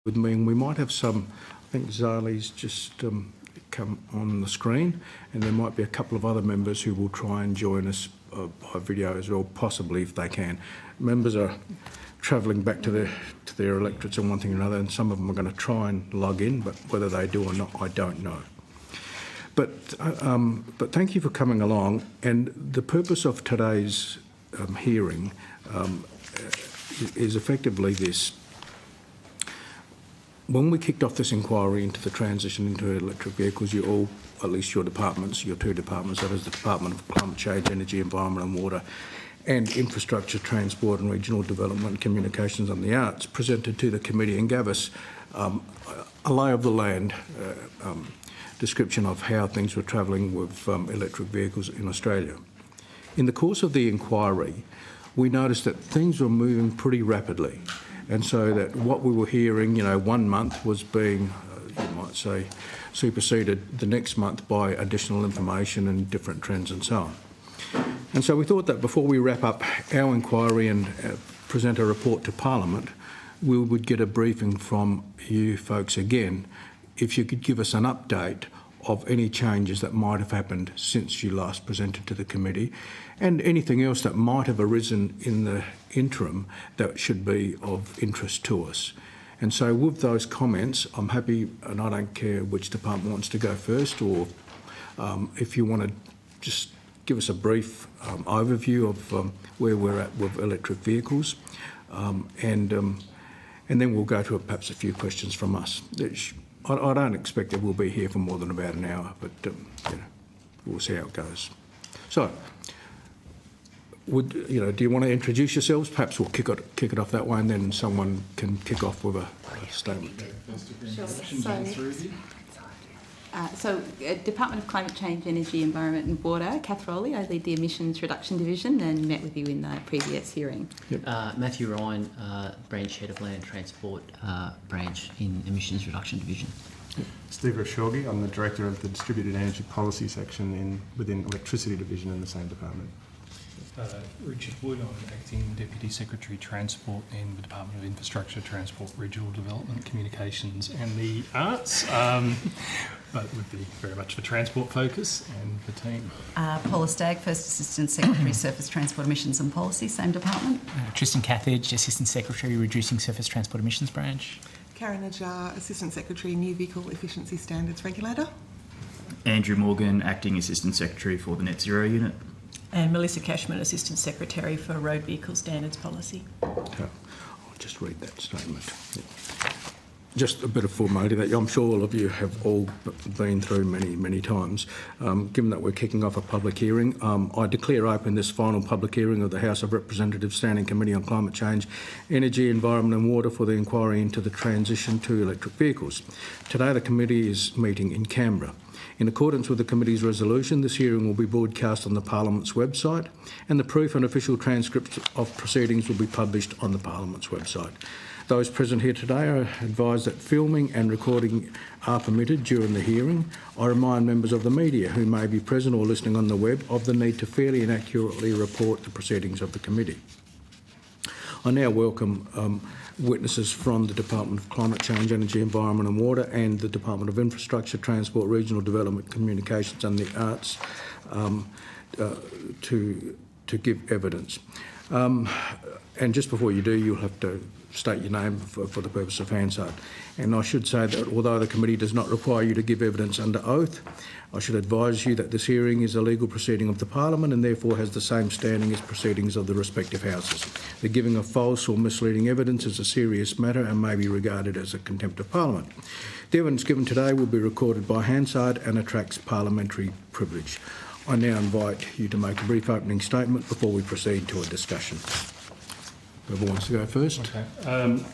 with me, and we might have some. I think Zali's just come on the screen, and there might be a couple of other members who will try and join us by video as well, possibly if they can. Members are travelling back to their electorates and one thing or another, and some of them are going to try and log in, but whether they do or not, I don't know. But thank you for coming along, and the purpose of today's hearing is effectively this. When we kicked off this inquiry into the transition into electric vehicles, you all, at least your departments, your two departments, that is the Department of Climate Change, Energy, Environment and Water, and Infrastructure, Transport and Regional Development, Communications and the Arts, presented to the committee and gave us a lay of the land description of how things were travelling with electric vehicles in Australia. In the course of the inquiry, we noticed that things were moving pretty rapidly. And so that what we were hearing, 1 month was being, you might say, superseded the next month by additional information and different trends and so on. And so we thought that before we wrap up our inquiry and present a report to Parliament, we would get a briefing from you folks again, if you could give us an update of any changes that might have happened since you last presented to the committee, and anything else that might have arisen in the interim that should be of interest to us. And so with those comments, I'm happy, and I don't care which department wants to go first, or if you want to just give us a brief overview of where we're at with electric vehicles, and then we'll go to perhaps a few questions from us. I don't expect that we'll be here for more than about an hour, but we'll see how it goes. So, do you want to introduce yourselves? Perhaps we'll kick it off that way, and then someone can kick off with a statement. So, Department of Climate Change, Energy, Environment and Water, Kath Rowley. I lead the Emissions Reduction Division and met with you in the previous hearing. Yep. Matthew Ryan, Branch Head of Land Transport Branch in Emissions Reduction Division. Yep. Steve Refshauge, I'm the Director of the Distributed Energy Policy Section within Electricity Division in the same department. Richard Wood, I'm Acting Deputy Secretary Transport in the Department of Infrastructure, Transport, Regional Development, Communications and the Arts, but would be very much for transport focus, and the team. Paula Stagg, First Assistant Secretary, Surface Transport Emissions and Policy, same department. Tristan Kathage, Assistant Secretary, Reducing Surface Transport Emissions Branch. Najjar, Assistant Secretary, New Vehicle Efficiency Standards Regulator. Andrew Morgan, Acting Assistant Secretary for the Net Zero Unit. And Melissa Cashman, Assistant Secretary for Road Vehicle Standards Policy. Okay. I'll just read that statement. Just a bit of formality that I'm sure all of you have all been through many times. Given that we're kicking off a public hearing, I declare open this final public hearing of the House of Representatives Standing Committee on Climate Change, Energy, Environment and Water for the inquiry into the transition to electric vehicles. Today the committee is meeting in Canberra. In accordance with the committee's resolution, this hearing will be broadcast on the Parliament's website, and the proof and official transcripts of proceedings will be published on the Parliament's website. Those present here today are advised that filming and recording are permitted during the hearing. I remind members of the media who may be present or listening on the web of the need to fairly and accurately report the proceedings of the committee. I now welcome witnesses from the Department of Climate Change, Energy, Environment and Water and the Department of Infrastructure, Transport, Regional Development, Communications and the Arts to give evidence. And just before you do, you'll have to state your name for the purpose of Hansard. And I should say that although the committee does not require you to give evidence under oath, I should advise you that this hearing is a legal proceeding of the Parliament and therefore has the same standing as proceedings of the respective houses. The giving of false or misleading evidence is a serious matter and may be regarded as a contempt of Parliament. The evidence given today will be recorded by Hansard and attracts parliamentary privilege. I now invite you to make a brief opening statement before we proceed to a discussion. Whoever wants to go first. Okay.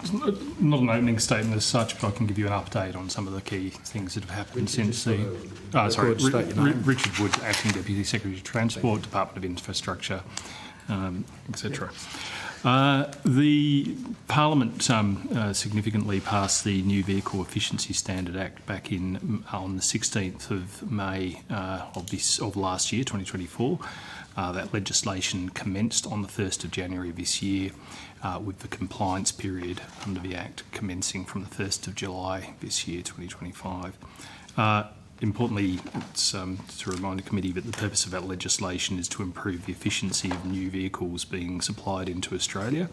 It's not an opening statement as such, but I can give you an update on some of the key things that have happened since the... Richard Wood, Acting Deputy Secretary of Transport, Department of Infrastructure, etc. The Parliament significantly passed the New Vehicle Efficiency Standard Act back on the 16th of May of last year, 2024. That legislation commenced on the 1st of January this year, with the compliance period under the Act commencing from the 1st of July this year, 2025. Importantly, it's to remind the committee that the purpose of that legislation is to improve the efficiency of new vehicles being supplied into Australia,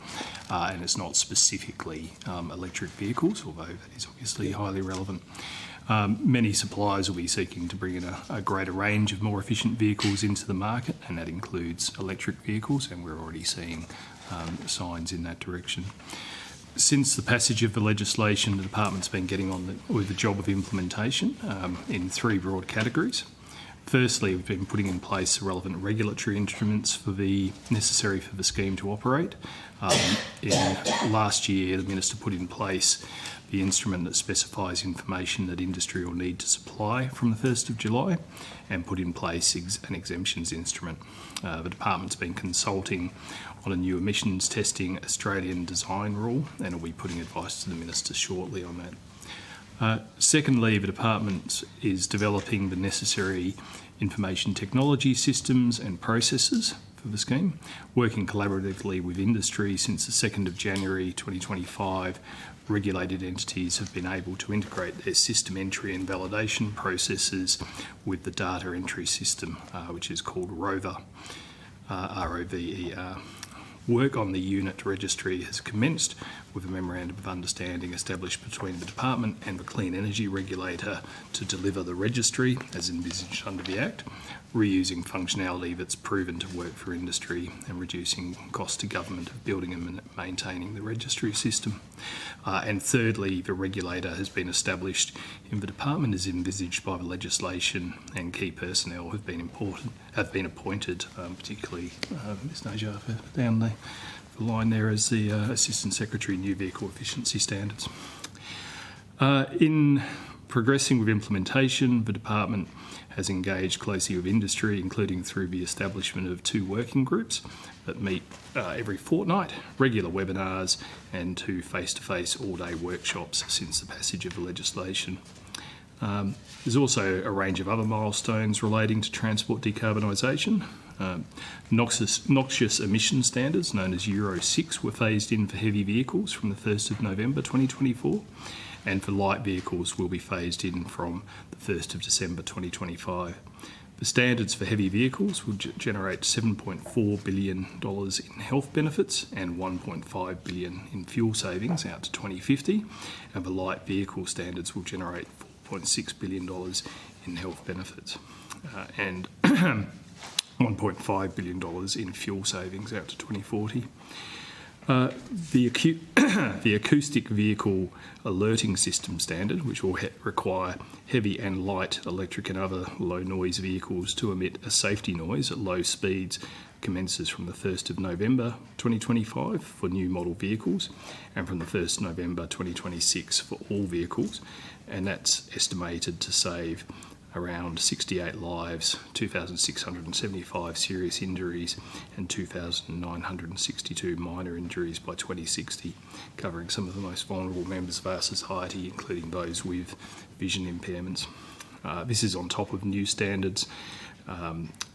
and it's not specifically electric vehicles, although that is obviously highly relevant. Many suppliers will be seeking to bring in a greater range of more efficient vehicles into the market, and that includes electric vehicles, and we're already seeing signs in that direction. Since the passage of the legislation, the department's been getting on with the job of implementation in three broad categories. Firstly, we've been putting in place the relevant regulatory instruments necessary for the scheme to operate. Last year, the Minister put in place the instrument that specifies information that industry will need to supply from the 1st of July, and put in place an exemptions instrument. The department's been consulting on a new emissions testing Australian design rule, and will be putting advice to the Minister shortly on that. Secondly, the department is developing the necessary information technology systems and processes for the scheme, working collaboratively with industry. Since the 2nd of January 2025, regulated entities have been able to integrate their system entry and validation processes with the data entry system, which is called ROVER, ROVER. Work on the unit registry has commenced, with a memorandum of understanding established between the department and the Clean Energy Regulator to deliver the registry as envisaged under the Act, reusing functionality that's proven to work for industry and reducing costs to government of building and maintaining the registry system. And thirdly, the regulator has been established in the department as envisaged by the legislation, and key personnel have been appointed, particularly Ms Najjar down the line there as the Assistant Secretary, New Vehicle Efficiency Standards. In progressing with implementation, the department has engaged closely with industry, including through the establishment of 2 working groups that meet every fortnight, regular webinars, and 2 face-to-face all-day workshops since the passage of the legislation. There's also a range of other milestones relating to transport decarbonisation. Noxious emission standards, known as Euro 6, were phased in for heavy vehicles from the 1st of November 2024, and for light vehicles will be phased in from the 1st of December 2025. The standards for heavy vehicles will generate $7.4 billion in health benefits and $1.5 billion in fuel savings out to 2050, and the light vehicle standards will generate $4.6 billion in health benefits and $1.5 billion in fuel savings out to 2040. The acoustic vehicle alerting system standard, which will require heavy and light electric and other low noise vehicles to emit a safety noise at low speeds, commences from the 1st of November 2025 for new model vehicles, and from the 1st of November 2026 for all vehicles, and that's estimated to save around 68 lives, 2,675 serious injuries and 2,962 minor injuries by 2060, covering some of the most vulnerable members of our society, including those with vision impairments. This is on top of new standards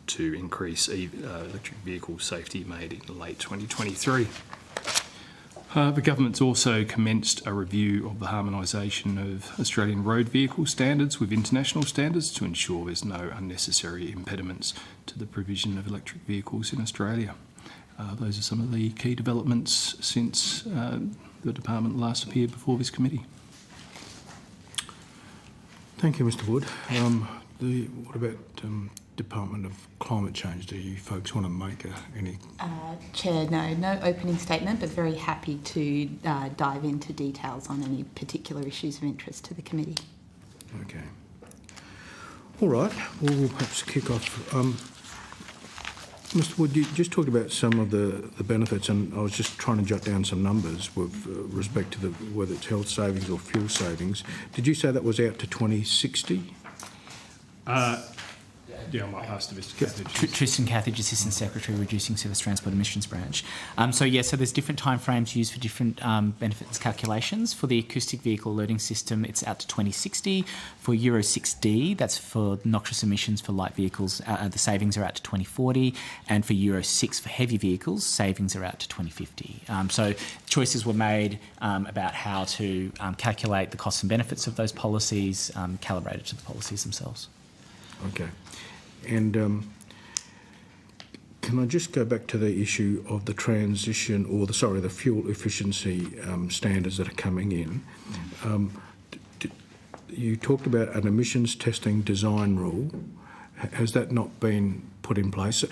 to increase electric vehicle safety made in late 2023. The government's also commenced a review of the harmonisation of Australian road vehicle standards with international standards to ensure there's no unnecessary impediments to the provision of electric vehicles in Australia. Those are some of the key developments since the department last appeared before this committee. Thank you, Mr Wood. What about Department of Climate Change? Do you folks want to make any? Chair, no opening statement, but very happy to dive into details on any particular issues of interest to the committee. Okay. All right. Well, we'll perhaps kick off. Mr Wood, you just talked about some of the benefits, and I was just trying to jot down some numbers with respect to whether it's health savings or fuel savings. Did you say that was out to 2060? Yeah, I might pass to Mr. Kathage. Tristan, Kathage, Assistant Secretary, Reducing Surface Transport Emissions Branch. So there's different timeframes used for different benefits calculations. For the acoustic vehicle alerting system, it's out to 2060. For Euro 6D, that's for noxious emissions for light vehicles, the savings are out to 2040. And for Euro 6 for heavy vehicles, savings are out to 2050. So choices were made about how to calculate the costs and benefits of those policies, calibrated to the policies themselves. Okay. And can I just go back to the issue of the transition, or the fuel efficiency standards that are coming in? You talked about an emissions testing design rule. Has that not been put in place?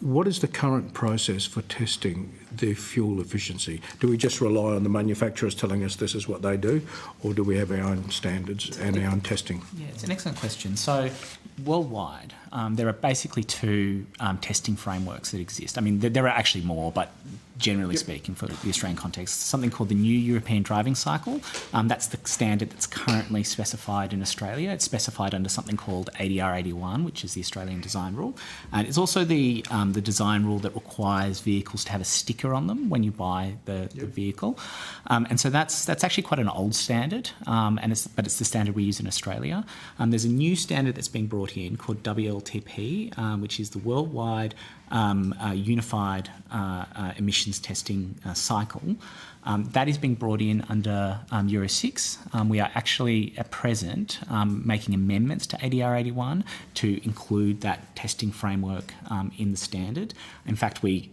What is the current process for testing the fuel efficiency? Do we just rely on the manufacturers telling us this is what they do, or do we have our own standards and our own testing? Yeah, it's an excellent question. So worldwide, there are basically two testing frameworks that exist. I mean, there are actually more, but generally speaking, for the Australian context, something called the New European Driving Cycle. That's the standard that's currently specified in Australia. It's specified under something called ADR 81, which is the Australian Design Rule. And it's also the design rule that requires vehicles to have a sticker on them when you buy the vehicle. And so that's actually quite an old standard, but it's the standard we use in Australia. There's a new standard that's being brought in called WLTP, which is the Worldwide Unified Emissions Testing Cycle. That is being brought in under Euro 6. We are actually at present making amendments to ADR 81 to include that testing framework in the standard. In fact, we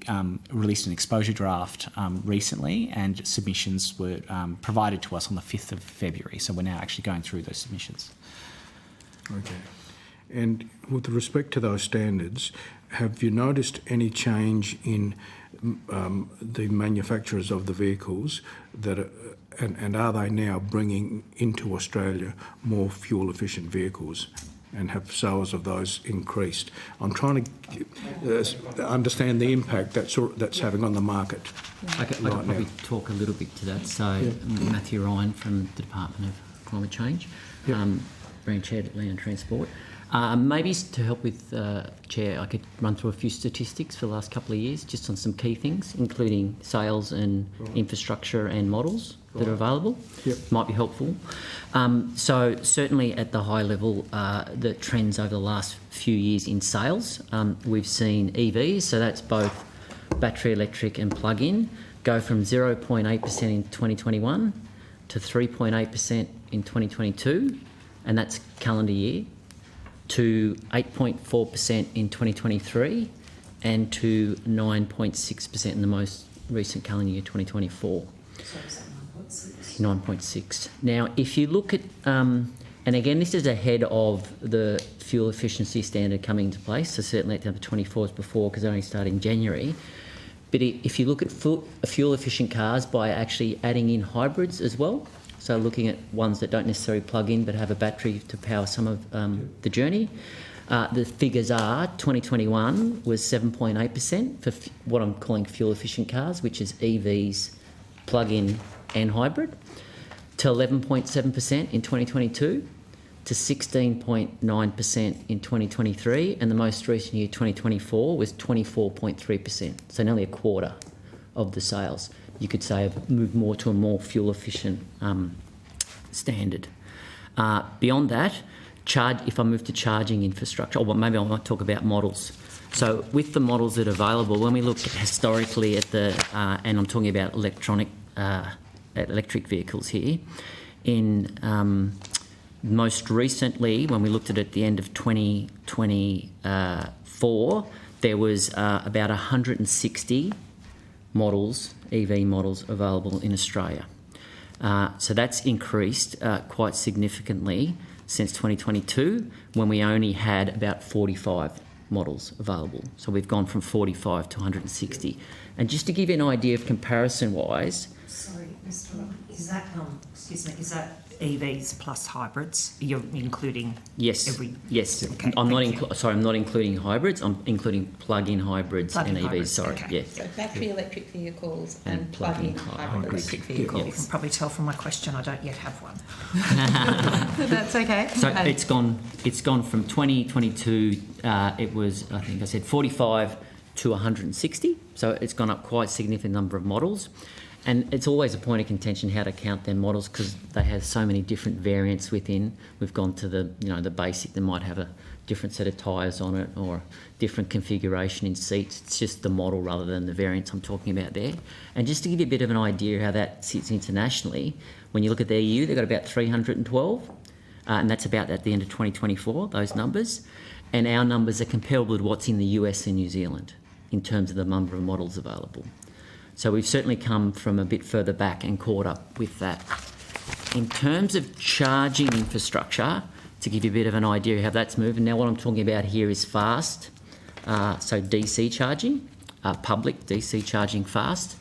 released an exposure draft recently, and submissions were provided to us on the 5th of February. So we're now actually going through those submissions. Okay. And with respect to those standards, have you noticed any change in the manufacturers of the vehicles and are they now bringing into Australia more fuel efficient vehicles, and have sales of those increased? I'm trying to understand the impact that's having on the market. I could probably talk a little bit to that. So Matthew Ryan from the Department of Climate Change, Branch Head at Land and Transport. Maybe to help with Chair, I could run through a few statistics for the last couple of years, just on some key things, including sales and infrastructure and models that are available. Might be helpful. So certainly at the high level, the trends over the last few years in sales, we've seen EVs, so that's both battery electric and plug-in, go from 0.8% in 2021 to 3.8% in 2022, and that's calendar year, to 8.4% in 2023 and to 9.6% in the most recent calendar year, 2024. So is that 9.6? 9.6. Now, if you look at, and again, this is ahead of the fuel efficiency standard coming into place, so certainly at number 24 as before, because it only started in January. But if you look at fuel efficient cars by actually adding in hybrids as well, so looking at ones that don't necessarily plug in but have a battery to power some of the journey. The figures are 2021 was 7.8% for what I'm calling fuel efficient cars, which is EVs, plug-in and hybrid, to 11.7% in 2022, to 16.9% in 2023, and the most recent year, 2024, was 24.3%, so nearly a quarter of the sales. You could say have moved more to a more fuel efficient standard. Beyond that, if I move to charging infrastructure, or maybe I might talk about models. So with the models that are available, when we look historically at and I'm talking about electric vehicles here, in most recently, when we looked at it at the end of 2024, there was about 160 models, EV models, available in Australia. So that's increased quite significantly since 2022, when we only had about 45 models available. So we've gone from 45 to 160. And just to give you an idea of comparison-wise... Sorry, Mr. Rob, is that Excuse me, is that EVs plus hybrids? You're including Yes. every... Yes. Okay, I'm not. thank you. Sorry, I'm not including hybrids. I'm including plug-in hybrids Plug-in and EVs. hybrids, Sorry. okay. Yes. So battery electric vehicles And and plug-in plug-in hybrids. hybrids. Electric vehicle. You can probably tell from my question I don't yet have one. That's okay. So it's gone from 2022. It was, I think I said, 45 to 160. So it's gone up quite a significant number of models. And it's always a point of contention how to count their models because they have so many different variants within. We've gone to the basic. They might have a different set of tyres on it or different configuration in seats. It's just the model rather than the variants I'm talking about there. And just to give you a bit of an idea how that sits internationally, when you look at the EU, they've got about 312, and that's about at the end of 2024, those numbers. And our numbers are comparable to what's in the US and New Zealand in terms of the number of models available. So we've certainly come from a bit further back and caught up with that. In terms of charging infrastructure, to give you a bit of an idea of how that's moving, now what I'm talking about here is fast, so DC charging, public DC charging fast.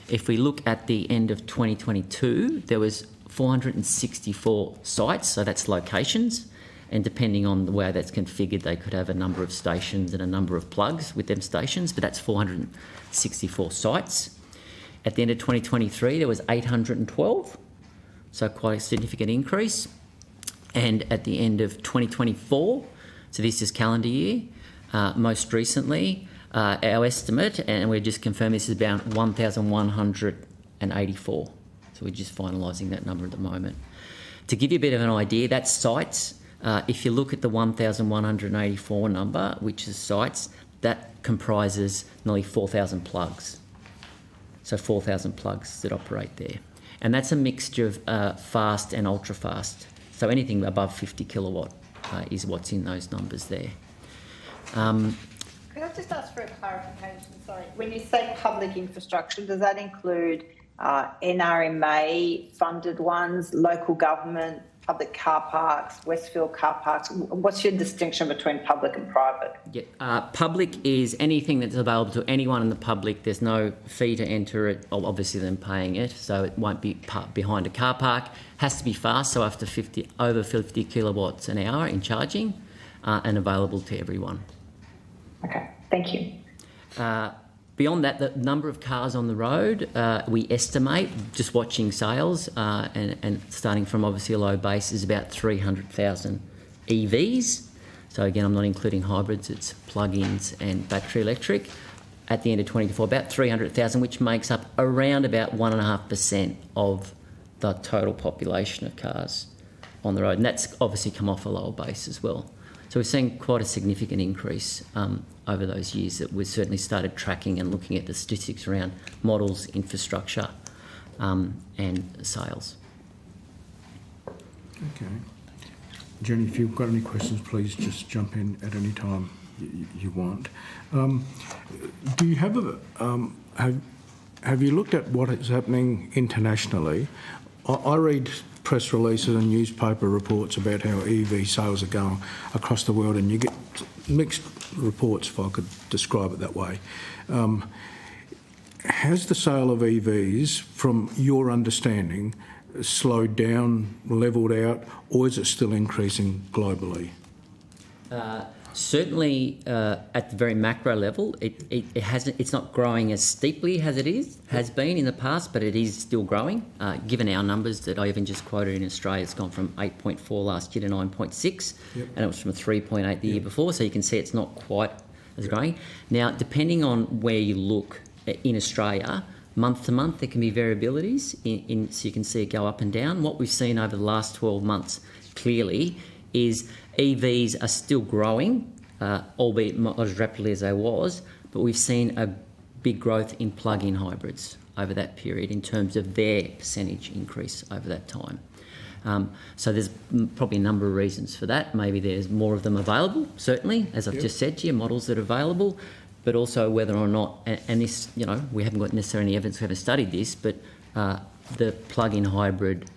If we look at the end of 2022, there was 464 sites, so that's locations, and depending on the way that's configured, they could have a number of stations and a number of plugs with them stations, but that's 464 sites. At the end of 2023, there was 812, so quite a significant increase. And at the end of 2024, so this is calendar year, most recently, our estimate, and we're just confirming this, is about 1,184. So we're just finalising that number at the moment. To give you a bit of an idea, that's sites. If you look at the 1,184 number, which is sites, that comprises nearly 4,000 plugs. So 4,000 plugs that operate there. And that's a mixture of fast and ultra fast. So anything above 50 kilowatt is what's in those numbers there. Could I just ask for a clarification? Sorry. When you say public infrastructure, does that include NRMA funded ones, local government, public car parks, Westfield car parks? What's your distinction between public and private? Yeah, public is anything that's available to anyone in the public. There's no fee to enter it, obviously them paying it, so it won't be behind a car park. Has to be fast, so after over 50 kilowatts an hour in charging, and available to everyone. Okay, thank you. Beyond that, the number of cars on the road, we estimate, just watching sales and starting from obviously a low base, is about 300,000 EVs. So again, I'm not including hybrids, it's plug-ins and battery electric. At the end of 2024, about 300,000, which makes up around about 1.5% of the total population of cars on the road. And that's obviously come off a lower base as well. So we're seeing quite a significant increase over those years that we've certainly started tracking and looking at the statistics around models, infrastructure and sales. Okay. Jenny, if you've got any questions, please just jump in at any time you want. Do you have have you looked at what is happening internationally? I read press releases and newspaper reports about how EV sales are going across the world, and you get mixed reports, if I could describe it that way. Has the sale of EVs, from your understanding, slowed down, levelled out, or is it still increasing globally? Certainly, at the very macro level, it hasn't. It's not growing as steeply as it has been in the past, but it is still growing. Given our numbers that I even just quoted in Australia, it's gone from 8.4 last year to 9.6, and it was from 3.8 the year before. So you can see it's not quite as growing. Now, depending on where you look in Australia, month to month there can be variabilities. So you can see it go up and down. What we've seen over the last 12 months, clearly, is EVs are still growing, albeit not as rapidly as they was, but we've seen a big growth in plug-in hybrids over that period in terms of their percentage increase over that time. So there's probably a number of reasons for that. Maybe there's more of them available, certainly, as I've just said to you, models that are available, but also whether or not, and this, we haven't got necessarily any evidence, we haven't studied this, but the plug-in hybrid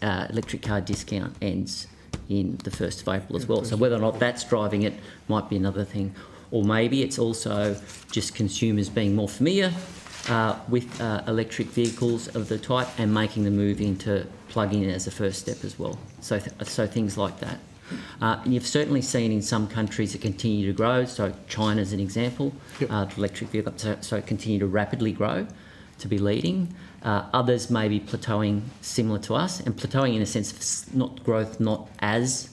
electric car discount ends in the 1st of April as well. So whether or not that's driving it might be another thing. Or maybe it's also just consumers being more familiar with electric vehicles of the type and making the move into plug-in as a first step as well. So things like that. You've certainly seen in some countries it continue to grow. So China is an example. The electric vehicle, so it continue to rapidly grow, to be leading. Others may be plateauing similar to us, and plateauing in a sense of not as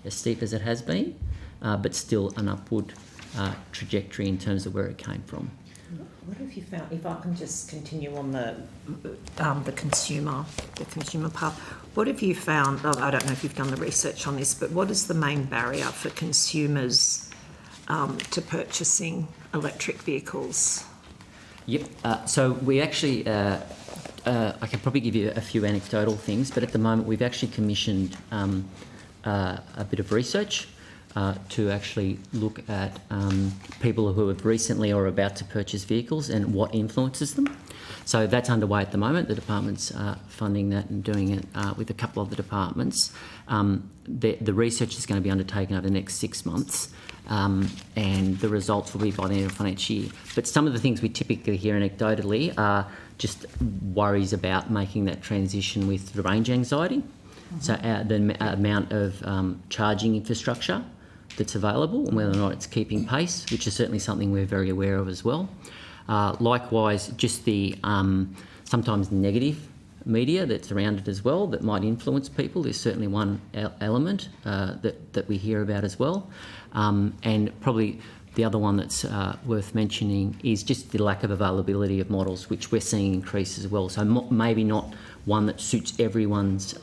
steep as it has been, but still an upward trajectory in terms of where it came from. What have you found? If I can just continue on the consumer part, what have you found? I don't know if you've done the research on this, but what is the main barrier for consumers to purchasing electric vehicles? Yep. So we actually, I can probably give you a few anecdotal things, but at the moment we've actually commissioned a bit of research to actually look at people who have recently or are about to purchase vehicles and what influences them. So that's underway at the moment. The department's funding that and doing it with a couple of the departments. The research is going to be undertaken over the next 6 months, and the results will be by the end of the financial year. But some of the things we typically hear anecdotally are just worries about making that transition with the range anxiety. So the amount of charging infrastructure that's available and whether or not it's keeping pace, which is certainly something we're very aware of as well. Likewise, just the sometimes negative media that's around it as well that might influence people is certainly one element that we hear about as well. And probably the other one that's worth mentioning is just the lack of availability of models, which we're seeing increase as well. So maybe not one that suits everyone's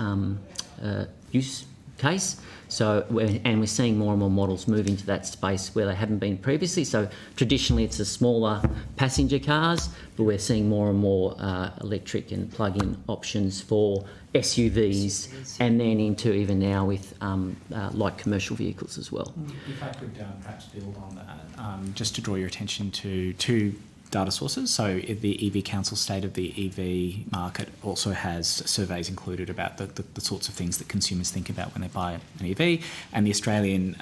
use case. So we're seeing more and more models move into that space where they haven't been previously. So traditionally it's the smaller passenger cars, but we're seeing more and more electric and plug-in options for SUVs and then into even now with light commercial vehicles as well. If I could perhaps build on that, just to draw your attention to two data sources. So the EV Council State of the EV Market also has surveys included about the sorts of things that consumers think about when they buy an EV, and the Australian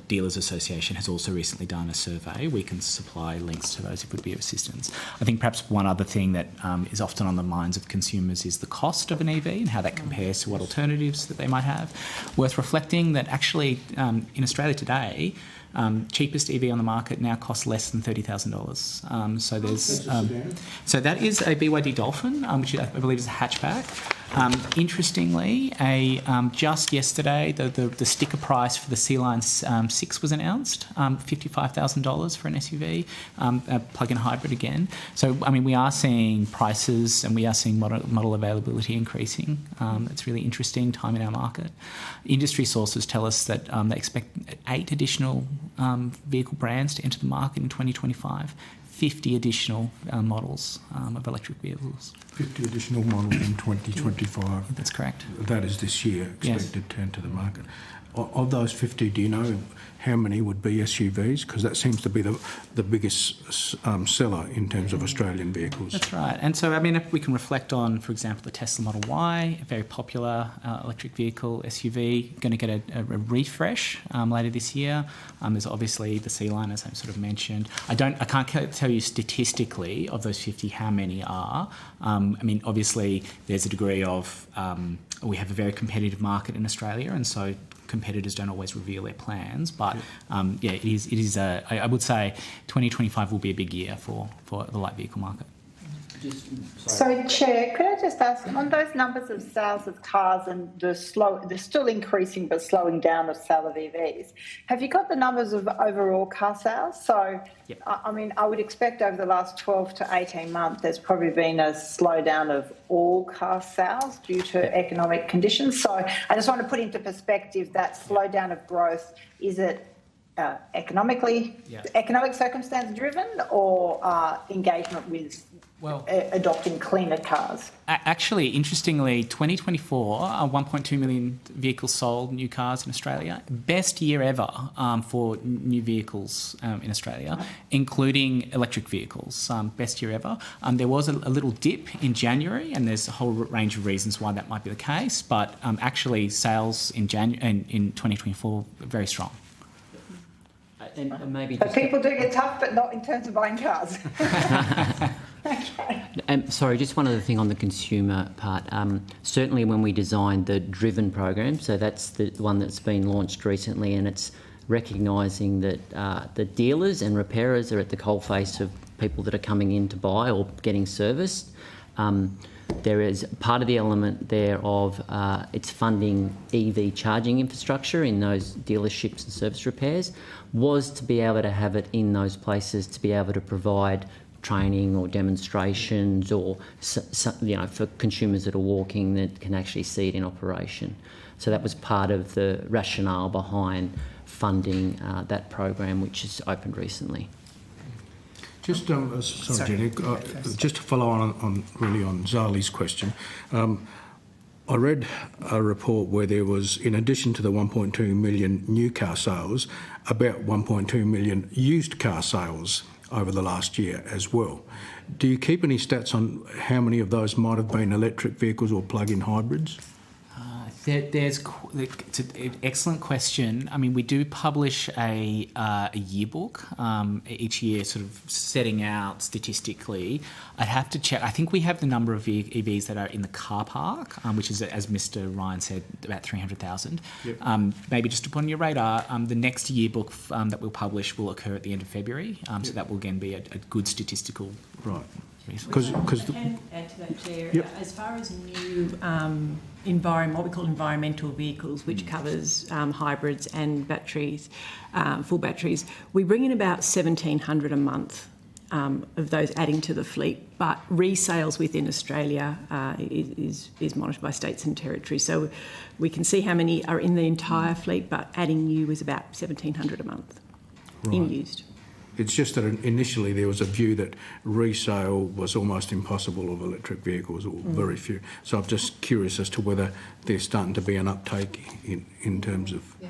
Dealers Association has also recently done a survey. We can supply links to those if it would be of assistance. I think perhaps one other thing that is often on the minds of consumers is the cost of an EV and how that compares to what alternatives that they might have. Worth reflecting that actually in Australia today, cheapest EV on the market now costs less than $30,000. So there's so that is a BYD Dolphin, which I believe is a hatchback. Interestingly, just yesterday, the sticker price for the C-Line 6 was announced, $55,000 for an SUV, a plug-in hybrid again. So, I mean, we are seeing prices and we are seeing model availability increasing. It's really interesting time in our market. Industry sources tell us that they expect 8 additional vehicle brands to enter the market in 2025. 50 additional models of electric vehicles. 50 additional models in 2025. That's correct. That is this year expected to enter the market. Of those 50, do you know how many would be SUVs? Because that seems to be the biggest seller in terms of Australian vehicles. That's right. And so, I mean, if we can reflect on, for example, the Tesla Model Y, a very popular electric vehicle SUV, going to get a refresh later this year. There's obviously the C-Line, as I sort of mentioned. I can't tell you statistically of those 50 how many are. I mean, obviously, there's a degree of we have a very competitive market in Australia, and so competitors don't always reveal their plans, but it is. I would say 2025 will be a big year for the light vehicle market. So, Chair, could I just ask, on those numbers of sales of cars and they're still increasing but slowing down of sale of EVs, have you got the numbers of overall car sales? So, yep. I mean, I would expect over the last 12 to 18 months there's probably been a slowdown of all car sales due to economic conditions. So I just want to put into perspective that slowdown of growth, is it economic circumstance driven or engagement with adopting cleaner cars? Actually, interestingly, 2024, 1.2 million vehicles sold, new cars in Australia. Best year ever for new vehicles in Australia, including electric vehicles. Best year ever. There was a little dip in January, and there's a whole range of reasons why that might be the case, but actually sales in 2024 were very strong. And maybe so people do get tough, but not in terms of buying cars. And sorry, just one other thing on the consumer part. Certainly when we designed the Driven program, so that's the one that's been launched recently, and it's recognising that the dealers and repairers are at the coalface of people that are coming in to buy or getting serviced. There is part of the element there of it's funding EV charging infrastructure in those dealerships and service repairs, was to be able to have it in those places to be able to provide training or demonstrations or, for consumers that are walking that can actually see it in operation. So that was part of the rationale behind funding that program, which has opened recently. Just, Jenny, just to follow on Zali's question, I read a report where there was, in addition to the 1.2 million new car sales, about 1.2 million used car sales over the last year as well. Do you keep any stats on how many of those might have been electric vehicles or plug-in hybrids? It's an excellent question. I mean, we do publish a yearbook each year, sort of setting out statistically. I'd have to check. I think we have the number of EVs that are in the car park, which is, as Mr. Ryan said, about 300,000. Yep. Maybe just to put on your radar, the next yearbook that we'll publish will occur at the end of February. So that will again be a good statistical. Right. Because I can add to that, Chair. Yep. As far as new what we call environmental vehicles, which covers hybrids and batteries, full batteries, we bring in about 1,700 a month of those adding to the fleet. But resales within Australia is monitored by states and territories. So we can see how many are in the entire fleet, but adding new is about 1,700 a month in used. It's just that initially there was a view that resale was almost impossible of electric vehicles, or very few. So I'm just curious as to whether there's starting to be an uptake in terms of... Yeah,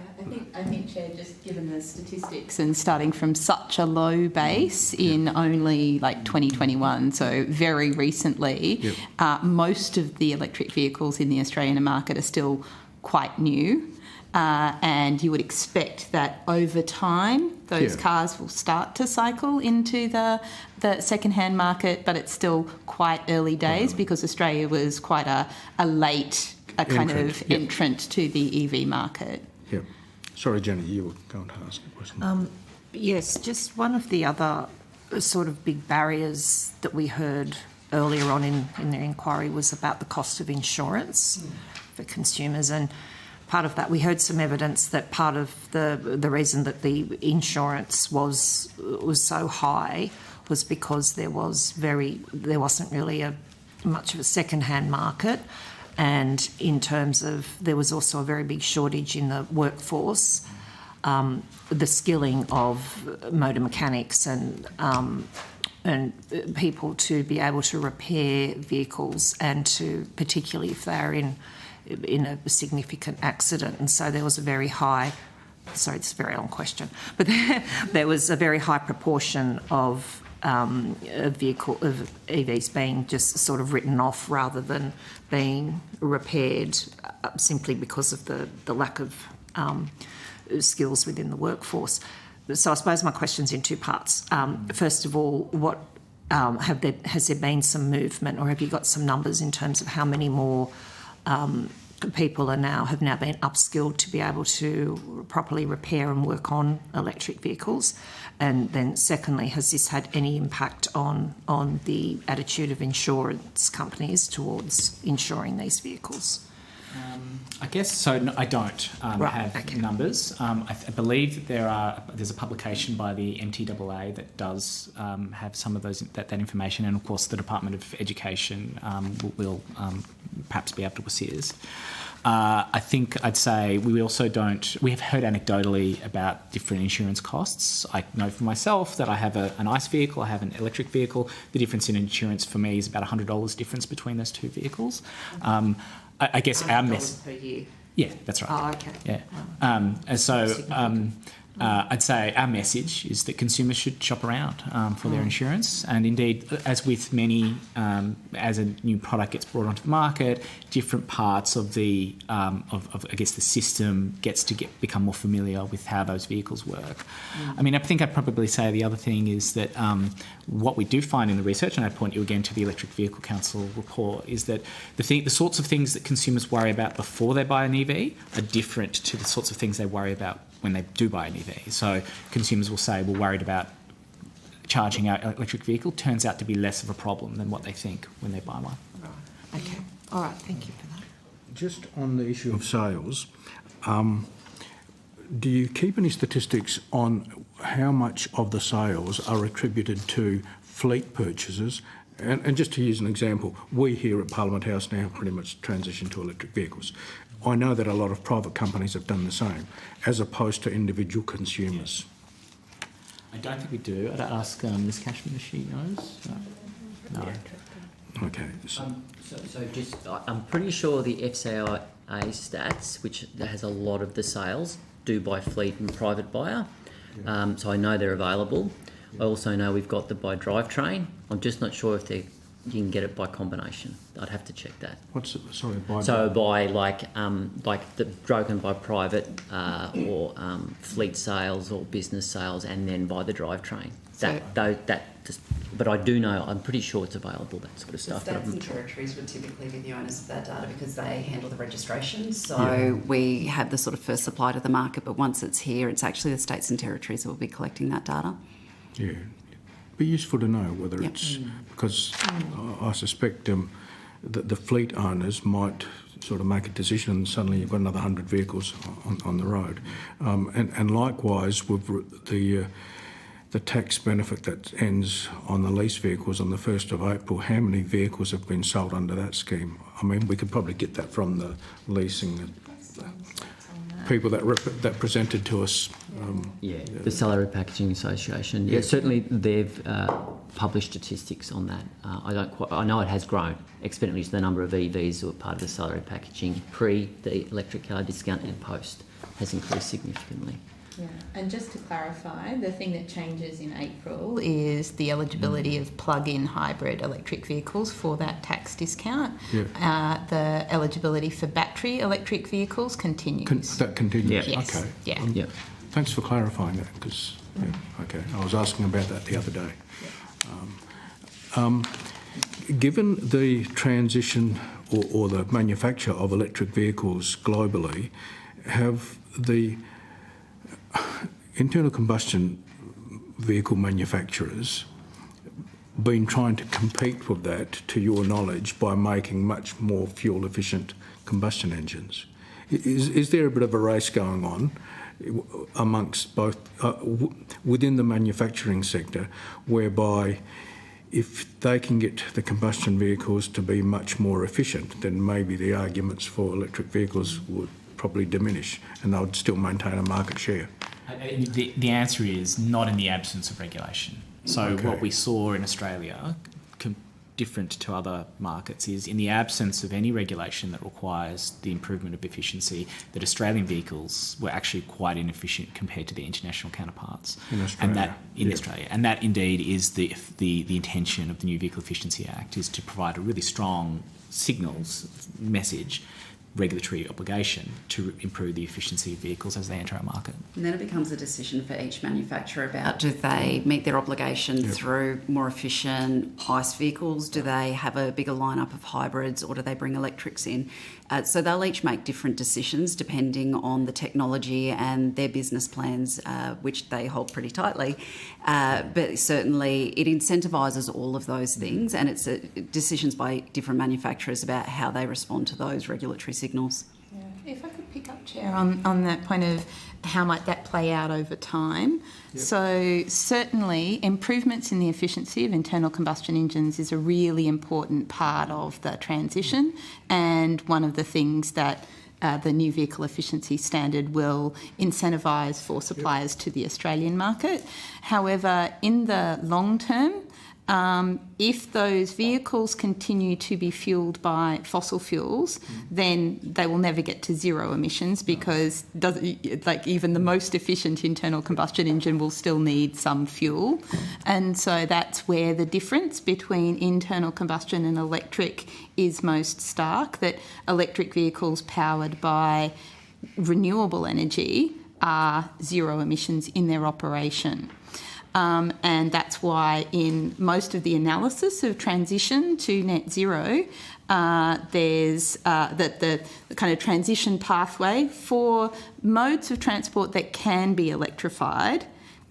I think, Chair, just given the statistics and starting from such a low base in only like 2021, so very recently, most of the electric vehicles in the Australian market are still quite new. And you would expect that over time those cars will start to cycle into the second-hand market, but it's still quite early days because Australia was quite a late entrant to the EV market. Yeah. Sorry, Jenny, you were going to ask a question. Yes, just one of the other sort of big barriers that we heard earlier on in the inquiry was about the cost of insurance for consumers, and part of that, we heard some evidence that part of the reason that the insurance was so high was because there wasn't really much of a second-hand market, and in terms of there was also a very big shortage in the workforce, the skilling of motor mechanics and people to be able to repair vehicles, and to particularly if they're in a significant accident. And so there was a very high, sorry, it's a very long question, but there was a very high proportion of EVs being just sort of written off rather than being repaired simply because of the lack of skills within the workforce. So I suppose my question's in two parts. First of all, what has there been some movement, or have you got some numbers in terms of how many more people have now been upskilled to be able to properly repair and work on electric vehicles? And then secondly, has this had any impact on the attitude of insurance companies towards insuring these vehicles? I guess so. No, I don't have numbers. I believe that there's a publication by the MTAA that does have some of that information, and of course the Department of Education will perhaps be able to assist. I think I'd say we also don't. We have heard anecdotally about different insurance costs. I know for myself that I have an ICE vehicle, I have an electric vehicle. The difference in insurance for me is about $100 difference between those two vehicles. I guess our message per year. Yeah, that's right. Oh, okay. Yeah, and so I'd say our message is that consumers should shop around for their insurance, and indeed, as with many, as a new product gets brought onto the market, different parts of the of I guess the system gets to become more familiar with how those vehicles work. I mean, I think I'd probably say the other thing is that what we do find in the research, and I'd point you again to the Electric Vehicle Council report, is that the sorts of things that consumers worry about before they buy an EV are different to the sorts of things they worry about when they do buy an EV. So consumers will say, we're worried about charging our electric vehicle. Turns out to be less of a problem than what they think when they buy one. Right. Okay. All right. Thank you for that. Just on the issue of sales, do you keep any statistics on how much of the sales are attributed to fleet purchases? And just to use an example, we here at Parliament House now have pretty much transitioned to electric vehicles. I know that a lot of private companies have done the same, as opposed to individual consumers. I don't think we do. I'd ask Ms Cashman if she knows. No. Okay. So just, I'm pretty sure the FCA stats, which has a lot of the sales, do by fleet and private buyer. So I know they're available. I also know we've got the by drivetrain. I'm just not sure if you can get it by combination. I'd have to check that. What's it? Sorry, by? So by like the broken by private or fleet sales or business sales, and then by the drivetrain. But I do know, I'm pretty sure it's available, that sort of stuff. The states and territories would typically be the owners of that data because they handle the registration. So we have the sort of first supply to the market, but once it's here, it's actually the states and territories that will be collecting that data. Yeah. Be useful to know whether it's, because I suspect that the fleet owners might sort of make a decision and suddenly you've got another 100 vehicles on the road. And likewise with the tax benefit that ends on the lease vehicles on the 1st of April, how many vehicles have been sold under that scheme? I mean, we could probably get that from the leasing people that presented to us. The Salary Packaging Association. Yeah, certainly they've published statistics on that. I know it has grown exponentially. So the number of EVs who are part of the salary packaging pre the electric car discount and post has increased significantly. Yeah, and just to clarify, the thing that changes in April is the eligibility of plug-in hybrid electric vehicles for that tax discount. Yeah. The eligibility for battery electric vehicles continues. That continues? Yes. Okay. Yeah. Yeah. Thanks for clarifying that, because, okay, I was asking about that the other day. Given the transition or the manufacture of electric vehicles globally, have the internal combustion vehicle manufacturers been trying to compete with that, to your knowledge, by making much more fuel efficient combustion engines? Is there a bit of a race going on amongst both within the manufacturing sector, whereby if they can get the combustion vehicles to be much more efficient, then maybe the arguments for electric vehicles would probably diminish and they would still maintain a market share? The answer is not in the absence of regulation. So what we saw in Australia, different to other markets, is in the absence of any regulation that requires the improvement of efficiency, that Australian vehicles were actually quite inefficient compared to their international counterparts. In Australia. Australia. And that indeed is the intention of the New Vehicle Efficiency Act, is to provide a really strong signals message, regulatory obligation to improve the efficiency of vehicles as they enter our market. And then it becomes a decision for each manufacturer about, do they meet their obligation through more efficient ICE vehicles? Do they have a bigger lineup of hybrids, or do they bring electrics in? So they'll each make different decisions depending on the technology and their business plans, which they hold pretty tightly. But certainly it incentivises all of those things, and it's decisions by different manufacturers about how they respond to those regulatory signals. Yeah. If I could pick up, Chair, on that point of how might that play out over time. Yep. So certainly improvements in the efficiency of internal combustion engines is a really important part of the transition, and one of the things that the new vehicle efficiency standard will incentivise for suppliers to the Australian market. However, in the long term, If those vehicles continue to be fuelled by fossil fuels, then they will never get to zero emissions because even the most efficient internal combustion engine will still need some fuel. And so that's where the difference between internal combustion and electric is most stark, that electric vehicles powered by renewable energy are zero emissions in their operation. And that's why in most of the analysis of transition to net zero, there's the kind of transition pathway for modes of transport that can be electrified.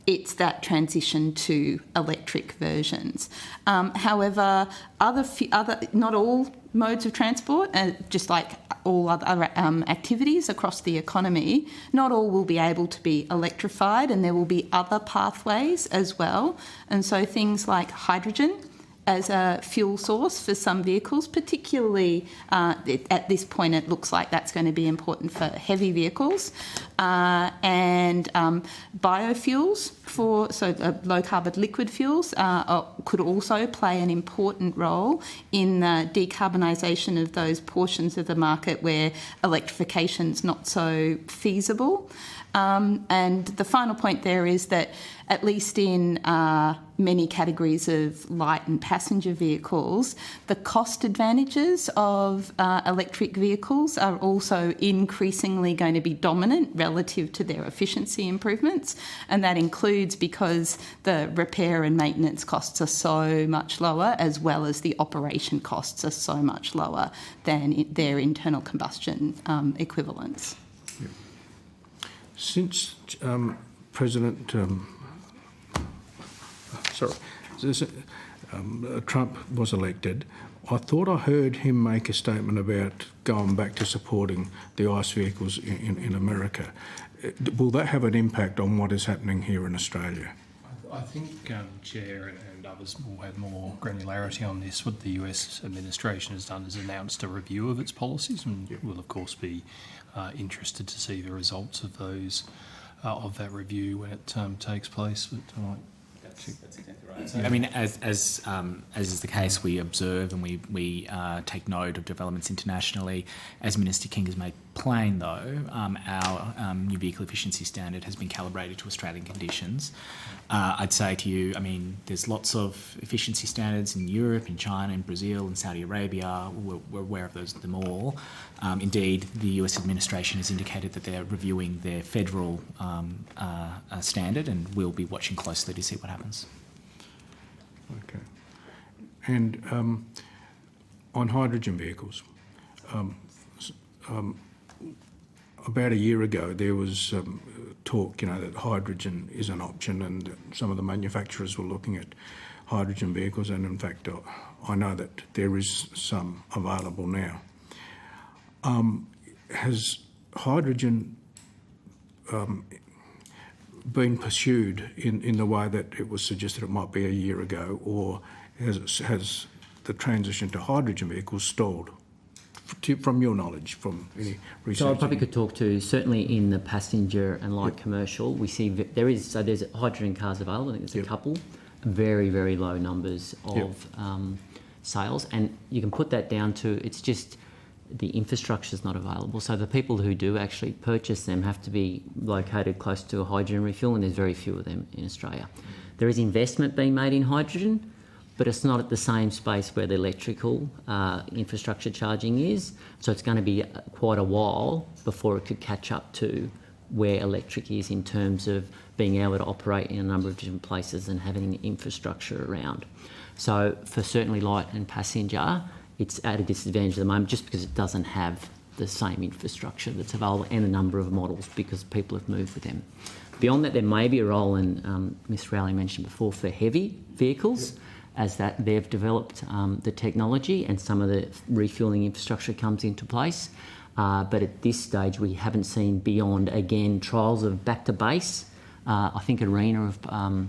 It's that transition to electric versions. However, not all modes of transport, just like all other activities across the economy, not all will be able to be electrified, and there will be other pathways as well. And so things like hydrogen as a fuel source for some vehicles, particularly at this point it looks like that's going to be important for heavy vehicles, and biofuels low carbon liquid fuels could also play an important role in the decarbonisation of those portions of the market where electrification's not so feasible. And the final point there is that at least in many categories of light and passenger vehicles, the cost advantages of electric vehicles are also increasingly going to be dominant relative to their efficiency improvements. And that includes because the repair and maintenance costs are so much lower, as well as the operation costs are so much lower than their internal combustion equivalents. Since President Trump was elected, I thought I heard him make a statement about going back to supporting the ICE vehicles in America. Will that have an impact on what is happening here in Australia? I think, Chair and others will have more granularity on this. What the US administration has done is announced a review of its policies, and we'll of course be interested to see the results of those of that review when it takes place. But that's exactly right. So, I mean, as is the case, we observe and we take note of developments internationally. As Minister King has made plain, though, our new vehicle efficiency standard has been calibrated to Australian conditions. I'd say to you, I mean, there's lots of efficiency standards in Europe, in China, in Brazil, in Saudi Arabia. We're aware of them all. Indeed, the US administration has indicated that they're reviewing their federal standard, and we'll be watching closely to see what happens. Okay. And on hydrogen vehicles, about a year ago there was talk, that hydrogen is an option, and some of the manufacturers were looking at hydrogen vehicles, and in fact I know that there is some available now. Has hydrogen been pursued in the way that it was suggested it might be a year ago, or has the transition to hydrogen vehicles stalled? From your knowledge, from any research? So I probably could talk to, certainly in the passenger and light commercial, we see there's hydrogen cars available. I think there's a couple, very, very low numbers of sales, and you can put that down to it's just the infrastructure is not available. So the people who do actually purchase them have to be located close to a hydrogen refuel, and there's very few of them in Australia. There is investment being made in hydrogen, but it's not at the same space where the electrical infrastructure charging is. So it's going to be quite a while before it could catch up to where electric is in terms of being able to operate in a number of different places and having infrastructure around. So for certainly light and passenger, it's at a disadvantage at the moment just because it doesn't have the same infrastructure that's available and the number of models because people have moved with them. Beyond that, there may be a role, and Ms Rowley mentioned before, for heavy vehicles, as that they've developed the technology and some of the refuelling infrastructure comes into place. But at this stage, we haven't seen beyond, again, trials of back to base. I think ARENA have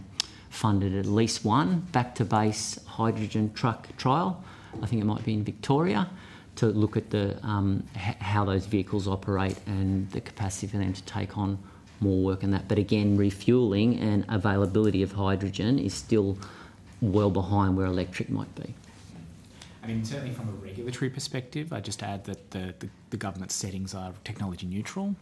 funded at least one back to base hydrogen truck trial. I think it might be in Victoria, to look at the how those vehicles operate and the capacity for them to take on more work in that. But again, refuelling and availability of hydrogen is still well behind where electric might be. I mean, certainly from a regulatory perspective, I just add that the government settings are technology neutral.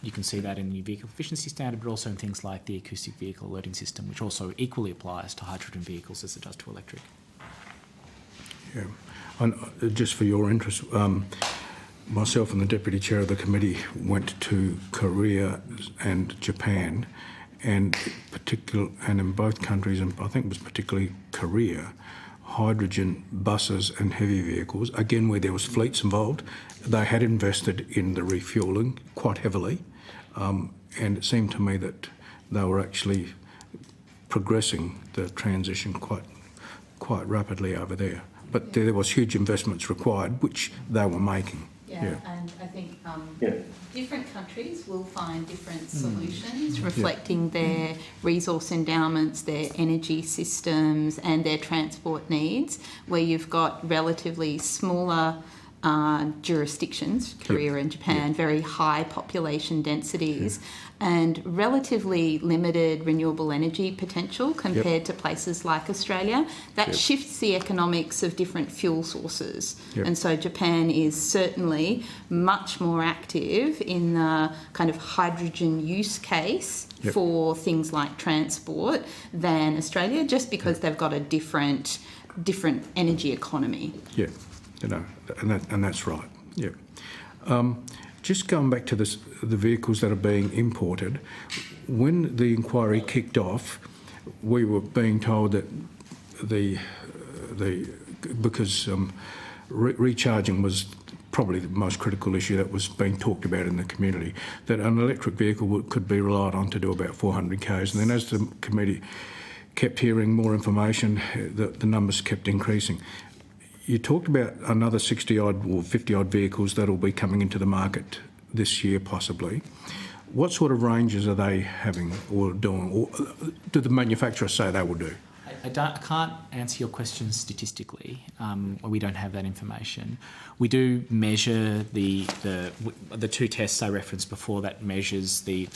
You can see that in the vehicle efficiency standard, but also in things like the acoustic vehicle alerting system, which also equally applies to hydrogen vehicles as it does to electric. Yeah. And just for your interest, myself and the Deputy Chair of the committee went to Korea and Japan, and in both countries, and I think it was particularly Korea, hydrogen buses and heavy vehicles, again where there was fleets involved, they had invested in the refuelling quite heavily, and it seemed to me that they were actually progressing the transition quite rapidly over there. But there was huge investments required, which they were making. Yeah. And I think different countries will find different solutions reflecting their resource endowments, their energy systems and their transport needs, where you've got relatively smaller jurisdictions, Korea and Japan, very high population densities, and relatively limited renewable energy potential compared to places like Australia. That shifts the economics of different fuel sources. And so Japan is certainly much more active in the kind of hydrogen use case for things like transport than Australia, just because they've got a different energy economy. Yeah, you know, and that's right. Yeah. Just going back to the vehicles that are being imported, when the inquiry kicked off, we were being told that because recharging was probably the most critical issue that was being talked about in the community, that an electric vehicle could be relied on to do about 400 k's, and then as the committee kept hearing more information, the numbers kept increasing. You talked about another 60-odd or 50-odd vehicles that will be coming into the market this year, possibly. What sort of ranges are they having or doing? Or do the manufacturers say they will do? I can't answer your question statistically. We don't have that information. We do measure the two tests I referenced before that measures the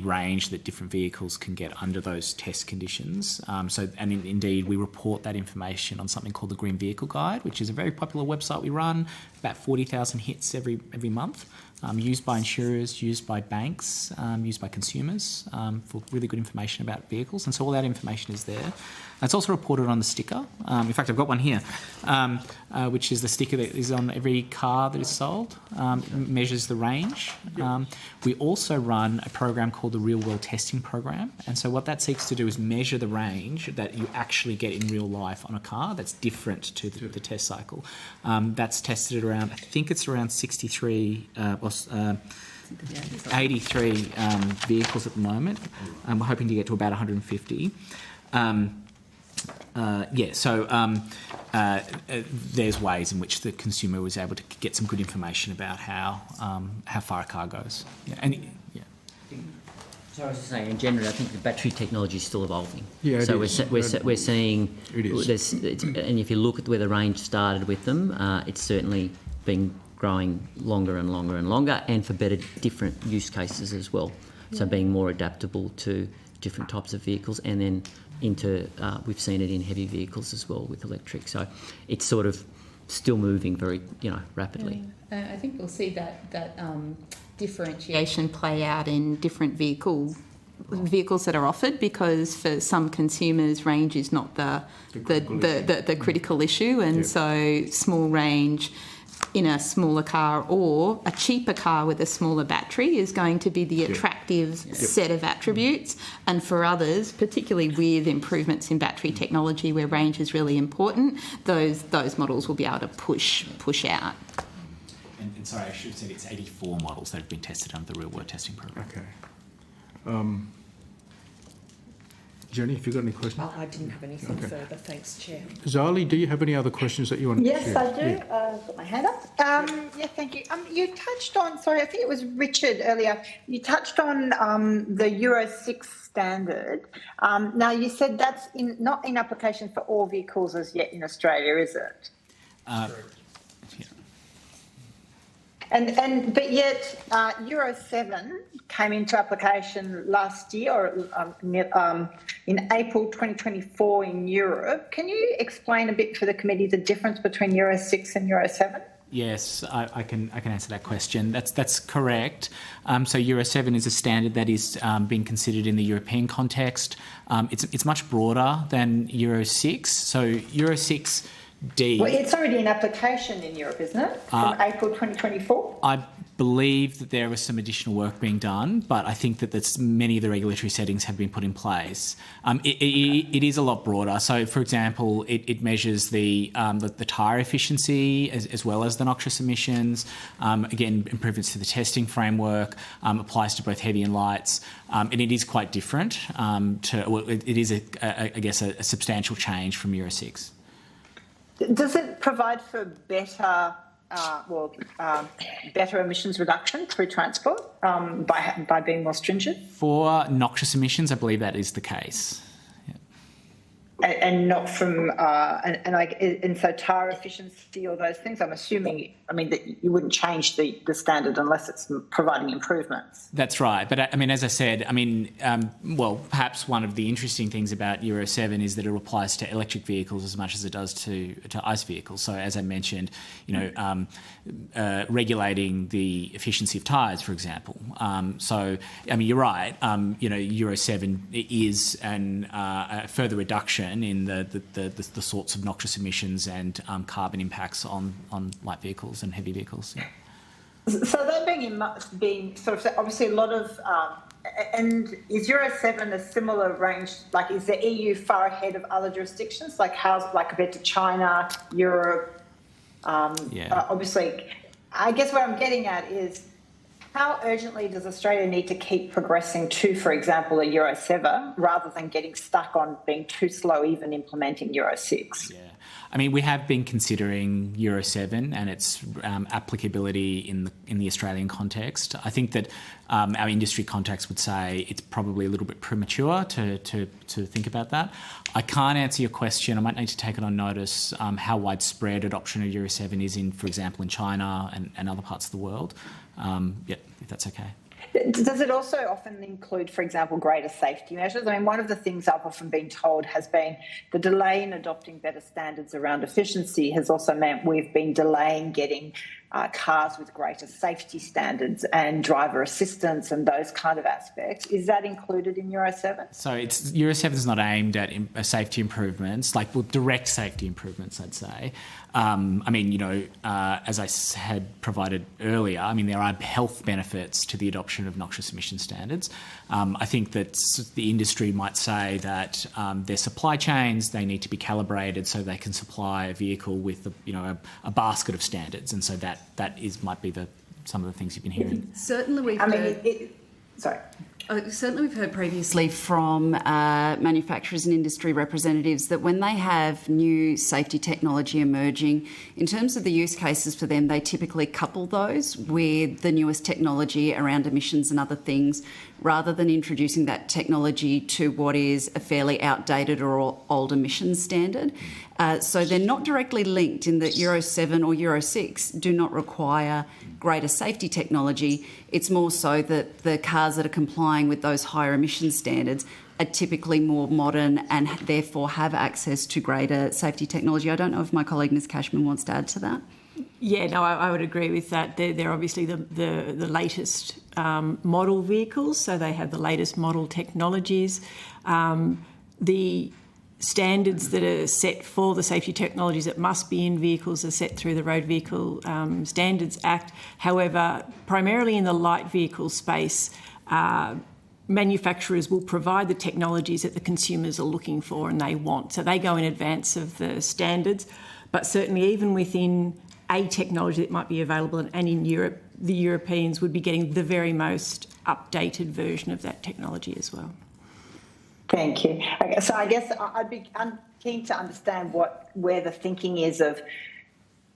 range that different vehicles can get under those test conditions. Indeed, we report that information on something called the Green Vehicle Guide, which is a very popular website we run. About 40,000 hits every month. Used by insurers, used by banks, used by consumers for really good information about vehicles. And so all that information is there. It's also reported on the sticker. In fact, I've got one here, which is the sticker that is on every car that is sold. Measures the range. We also run a program called the Real World Testing Program. And so what that seeks to do is measure the range that you actually get in real life on a car that's different to the test cycle. That's tested at around, I think it's around 83 vehicles at the moment. We're hoping to get to about 150. There's ways in which the consumer was able to get some good information about how far a car goes. So I was just saying, in general, I think the battery technology is still evolving. Yeah, so we're seeing, and if you look at where the range started with them, it's certainly been growing longer and longer and longer, and for different use cases as well. So being more adaptable to different types of vehicles, and then we've seen it in heavy vehicles as well with electric. So it's sort of still moving very, rapidly. I think we'll see that differentiation play out in different vehicles that are offered, because for some consumers range is not the critical issue, and so small range in a smaller car or a cheaper car with a smaller battery is going to be the attractive set of attributes. And for others, particularly with improvements in battery technology where range is really important, those models will be able to push out. And sorry, I should have said it's 84 models that have been tested under the Real World Testing Program. Okay. Jenny, have you got any questions? I didn't have anything further. Thanks, Chair. Zali, do you have any other questions that you want to share? Yes, I do. Got my hand up. Thank you. You touched on, sorry, I think it was Richard earlier, you touched on the Euro 6 standard. Now, you said that's not in application for all vehicles as yet in Australia, is it? But yet Euro 7 came into application last year, or in April 2024 in Europe. Can you explain a bit for the committee the difference between Euro 6 and Euro 7? Yes, I can answer that question. That's correct. So Euro 7 is a standard that is being considered in the European context. It's much broader than Euro 6. So Euro 6D... Well, it's already in application in Europe, isn't it? From April 2024? I believe that there was some additional work being done, but I think that many of the regulatory settings have been put in place. It is a lot broader. So, for example, it measures the tyre efficiency as well as the noxious emissions. Again, improvements to the testing framework, applies to both heavy and lights, and it is quite different. It is, I guess, a substantial change from Euro 6. Does it provide for better emissions reduction through transport by being more stringent? For noxious emissions, I believe that is the case. And not from so tyre efficiency or those things. I'm assuming, that you wouldn't change the standard unless it's providing improvements. That's right. But as I said, perhaps one of the interesting things about Euro 7 is that it applies to electric vehicles as much as it does to ICE vehicles. So as I mentioned, regulating the efficiency of tyres, for example. You're right. Euro 7 is a further reduction in the sorts of noxious emissions and carbon impacts on light vehicles and heavy vehicles. Yeah. So that being sort of obviously a lot of, and is Euro 7 a similar range? Like, is the EU far ahead of other jurisdictions? Like, compared to China, Europe? Obviously, I guess what I'm getting at is, how urgently does Australia need to keep progressing to, for example, a Euro 7 rather than getting stuck on being too slow even implementing Euro 6? Yeah. We have been considering Euro 7 and its applicability in the Australian context. I think that our industry contacts would say it's probably a little bit premature to think about that. I can't answer your question. I might need to take it on notice how widespread adoption of Euro 7 is in, for example, in China and other parts of the world. If that's okay. Does it also often include, for example, greater safety measures? One of the things I've often been told has been the delay in adopting better standards around efficiency has also meant we've been delaying getting cars with greater safety standards and driver assistance and those kind of aspects. Is that included in Euro 7? So Euro 7 is not aimed at safety improvements, direct safety improvements, I'd say. As I had provided earlier, there are health benefits to the adoption of noxious emission standards. I think that the industry might say that their supply chains, they need to be calibrated so they can supply a vehicle with a basket of standards, and so that might be some of the things you've been hearing. Certainly we've Certainly we've heard previously from manufacturers and industry representatives that when they have new safety technology emerging, in terms of the use cases for them, they typically couple those with the newest technology around emissions and other things, rather than introducing that technology to what is a fairly outdated or old emissions standard. So they're not directly linked in that Euro 7 or Euro 6 do not require greater safety technology. It's more so that the cars that are complying with those higher emission standards are typically more modern and therefore have access to greater safety technology. I don't know if my colleague Ms Cashman wants to add to that. Yeah, no, I would agree with that. They're obviously the latest model vehicles, so they have the latest model technologies. The standards that are set for the safety technologies that must be in vehicles are set through the Road Vehicle Standards Act. However, primarily in the light vehicle space, manufacturers will provide the technologies that the consumers are looking for and they want. So they go in advance of the standards. But certainly even within a technology that might be available and in Europe, the Europeans would be getting the very most updated version of that technology as well. Thank you. Okay, so I guess I'm keen to understand where the thinking is of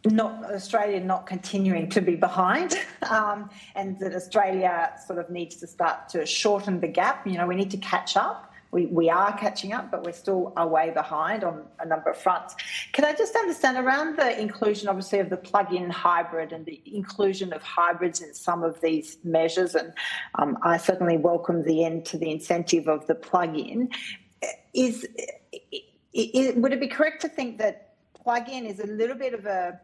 Australia not continuing to be behind, and that Australia sort of needs to start to shorten the gap. We need to catch up We are catching up, but we're still a way behind on a number of fronts. Can I just understand around the inclusion, obviously, of the plug-in hybrid and the inclusion of hybrids in some of these measures? And I certainly welcome the end to the incentive of the plug-in. Would it be correct to think that plug-in is a little bit of a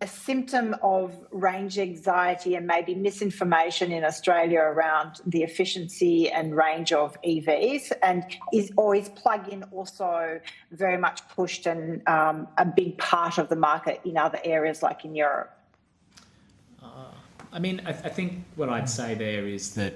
symptom of range anxiety and maybe misinformation in Australia around the efficiency and range of EVs? And is plug-in also very much pushed and a big part of the market in other areas like in Europe? I mean, I think what I'd say there is that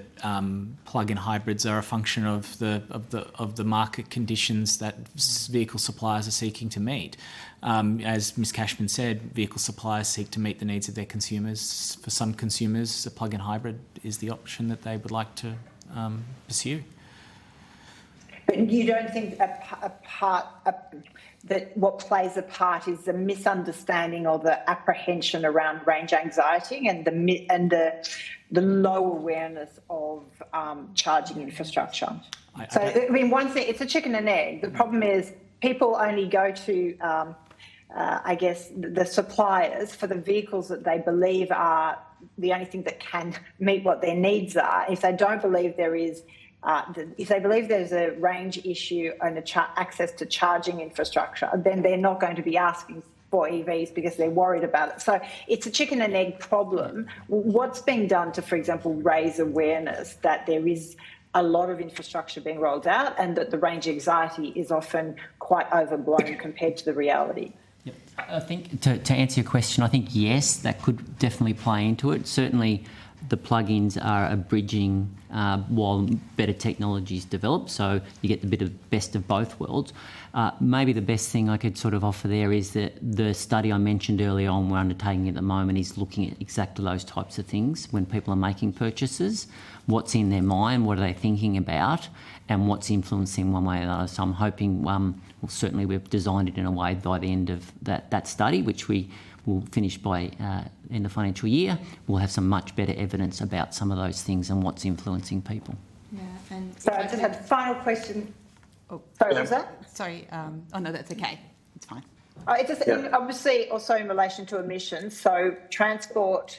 plug-in hybrids are a function of the market conditions that vehicle suppliers are seeking to meet. As Ms. Cashman said, vehicle suppliers seek to meet the needs of their consumers. For some consumers, a plug-in hybrid is the option that they would like to pursue. But you don't think that what plays a part is the misunderstanding or the apprehension around range anxiety and the low awareness of charging infrastructure? One thing, it's a chicken and egg. The problem is people only go to, the suppliers for the vehicles that they believe are the only thing that can meet what their needs are. If they don't believe there is if they believe there's a range issue and access to charging infrastructure, then they're not going to be asking for EVs because they're worried about it. So it's a chicken and egg problem. What's being done to, for example, raise awareness that there is a lot of infrastructure being rolled out and that the range anxiety is often quite overblown compared to the reality? Yep. I think to answer your question, I think yes, that could definitely play into it. Certainly the plugins are a bridging while better technologies develop, so you get the best of both worlds. Maybe the best thing I could sort of offer there is that the study I mentioned earlier on we're undertaking at the moment is looking at exactly those types of things when people are making purchases. What's in their mind, what are they thinking about, and what's influencing one way or another. So I'm hoping, certainly we've designed it in a way by the end of that study, which we will finish by end of financial year, we'll have some much better evidence about some of those things and what's influencing people. Yeah, and so I just had a final question. Oh, sorry, what was that? Sorry. No, that's okay. It's fine. Obviously, also in relation to emissions. So transport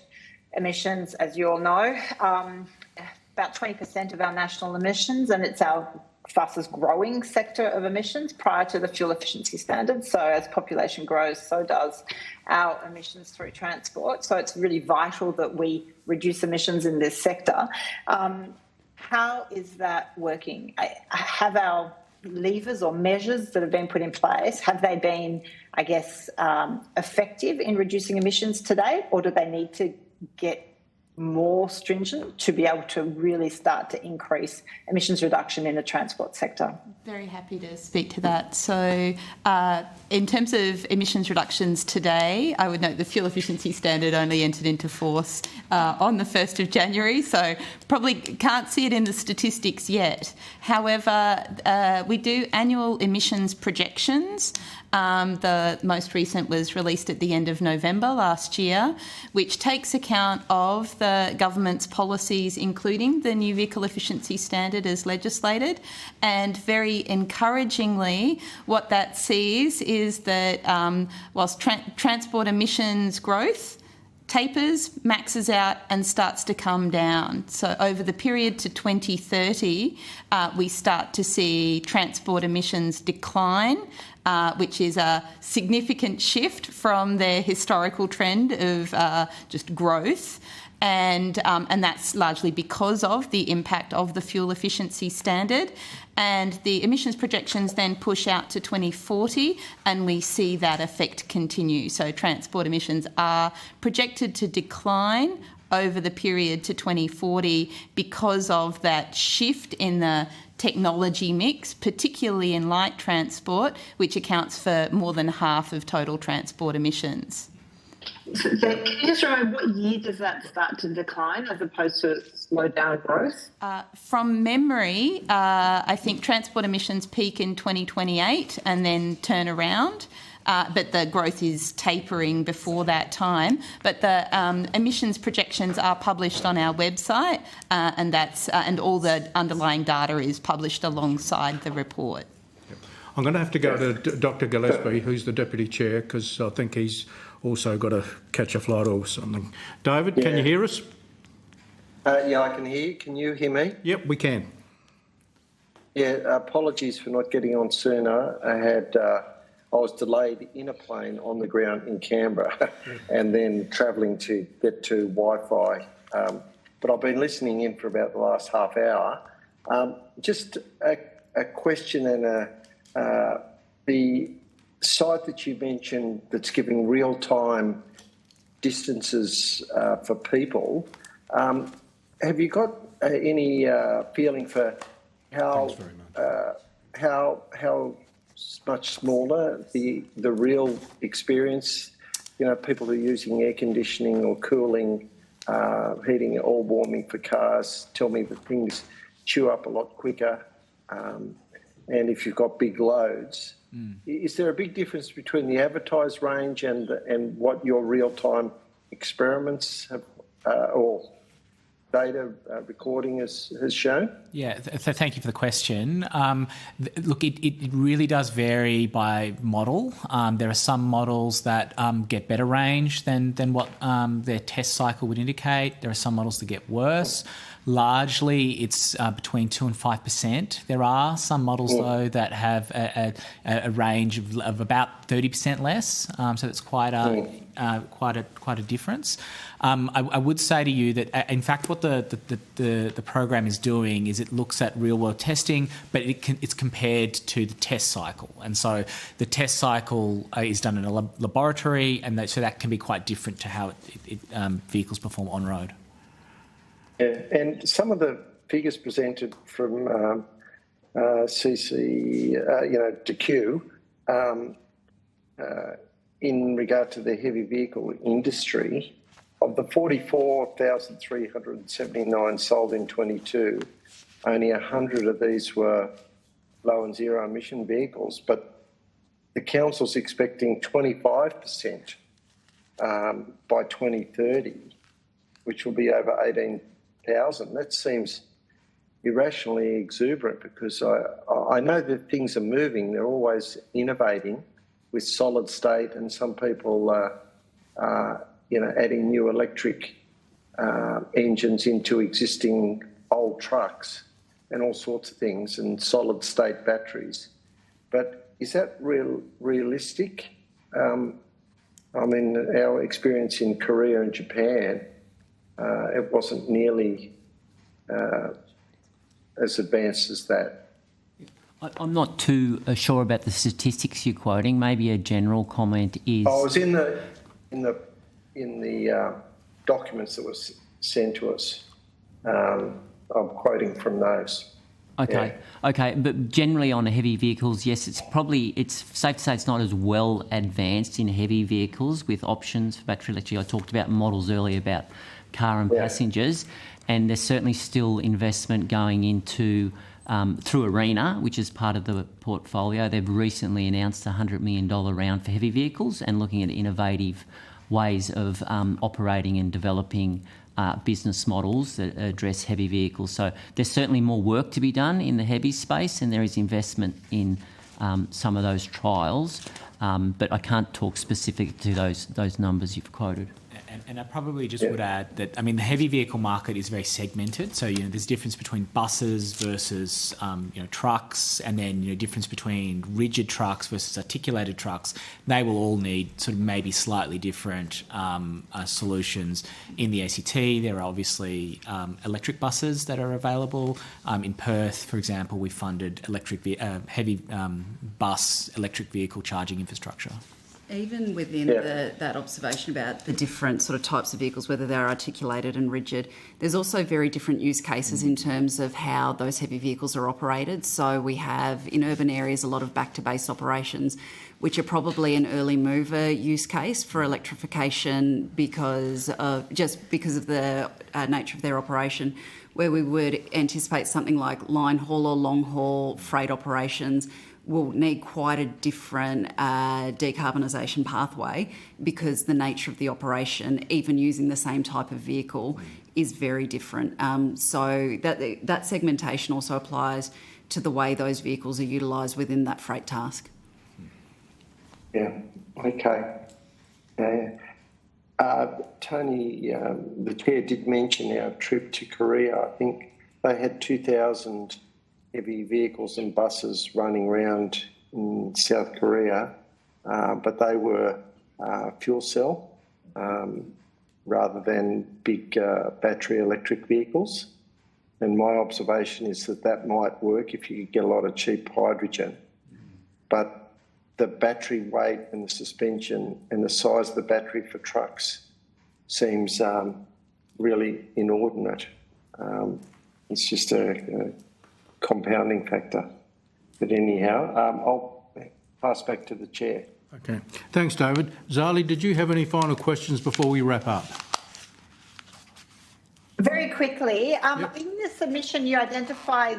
emissions, as you all know, about 20% of our national emissions, and it's our fastest growing sector of emissions prior to the fuel efficiency standards. So as population grows, so does our emissions through transport. So it's really vital that we reduce emissions in this sector. How is that working? Have our levers or measures that have been put in place, have they been, effective in reducing emissions today, or do they need to get more stringent to be able to really start to increase emissions reduction in the transport sector? Very happy to speak to that. So in terms of emissions reductions today, I would note the fuel efficiency standard only entered into force on the 1st of January, so probably can't see it in the statistics yet. However, we do annual emissions projections. The most recent was released at the end of November last year, which takes account of the government's policies, including the new vehicle efficiency standard as legislated. And very encouragingly, what that sees is that whilst transport emissions growth tapers, maxes out and starts to come down. So over the period to 2030, we start to see transport emissions decline, which is a significant shift from their historical trend of just growth. And that's largely because of the impact of the fuel efficiency standard. And the emissions projections then push out to 2040, and we see that effect continue. So transport emissions are projected to decline over the period to 2040 because of that shift in the technology mix, particularly in light transport, which accounts for more than half of total transport emissions. So can you just remind what year does that start to decline as opposed to slow down growth? From memory, I think transport emissions peak in 2028 and then turn around. but the growth is tapering before that time. But the emissions projections are published on our website, and all the underlying data is published alongside the report. I'm going to have to go to Dr. Gillespie, who's the Deputy Chair, because I think he's also got to catch a flight or something. David, can you hear us? Yeah, I can hear you. Can you hear me? Yep, we can. Yeah, apologies for not getting on sooner. I was delayed in a plane on the ground in Canberra and then travelling to get to Wi-Fi. But I've been listening in for about the last half hour. Just a question and the site that you mentioned that's giving real-time distances for people, have you got any feeling for how much smaller the real experience? You know, people who are using air conditioning or cooling, heating or warming for cars tell me that things chew up a lot quicker. And if you've got big loads, is there a big difference between the advertised range and what your real-time experiments have, or data recording has shown? Yeah, thank you for the question. Look, it really does vary by model. There are some models that get better range than what their test cycle would indicate. There are some models that get worse. Largely, it's between 2 and 5%. There are some models, though, that have a range of about 30% less. So it's quite a difference. I would say to you that, in fact, what the program is doing is it looks at real-world testing, but it's compared to the test cycle. And so the test cycle is done in a laboratory, and so that can be quite different to how vehicles perform on road. Yeah, and some of the figures presented from CC, DQ, in regard to the heavy vehicle industry, of the 44,379 sold in 22, only 100 of these were low and zero emission vehicles, but the council's expecting 25% by 2030, which will be over 18,000. That seems irrationally exuberant, because I know that things are moving. They're always innovating with solid state, and some people adding new electric engines into existing old trucks and all sorts of things, and solid state batteries. But is that realistic? Our experience in Korea and Japan, it wasn't nearly as advanced as that. I'm not too sure about the statistics you're quoting. Maybe a general comment is... I was in the documents that was sent to us. I'm quoting from those. Okay, but generally on heavy vehicles, yes, it's safe to say it's not as well advanced in heavy vehicles with options for battery electric. I talked about models earlier about car and passengers, and there's certainly still investment going into through ARENA, which is part of the portfolio. They've recently announced a $100 million round for heavy vehicles and looking at innovative ways of operating and developing business models that address heavy vehicles. So there's certainly more work to be done in the heavy space, and there is investment in some of those trials, but I can't talk specific to those numbers you've quoted. And I probably just would add that, the heavy vehicle market is very segmented. So, there's a difference between buses versus, trucks, and then, difference between rigid trucks versus articulated trucks. They will all need sort of maybe slightly different solutions. In the ACT, there are obviously electric buses that are available. In Perth, for example, we funded heavy bus electric vehicle charging infrastructure. Even within that observation about the different sort of types of vehicles, whether they're articulated and rigid, there's also very different use cases in terms of how those heavy vehicles are operated. So we have in urban areas a lot of back-to-base operations, which are probably an early mover use case for electrification because of the nature of their operation, where we would anticipate something like line haul or long haul freight operations will need quite a different decarbonisation pathway, because the nature of the operation, even using the same type of vehicle, is very different. So that segmentation also applies to the way those vehicles are utilised within that freight task. Yeah, okay. Tony, the chair did mention our trip to Korea. I think they had 2,000 heavy vehicles and buses running around in South Korea, but they were fuel cell rather than big battery electric vehicles. And my observation is that might work if you could get a lot of cheap hydrogen. But the battery weight and the suspension and the size of the battery for trucks seems really inordinate. It's just a compounding factor. But anyhow, I'll pass back to the chair. Okay. Thanks, David. Zali, did you have any final questions before we wrap up? Very quickly, in the submission, you identify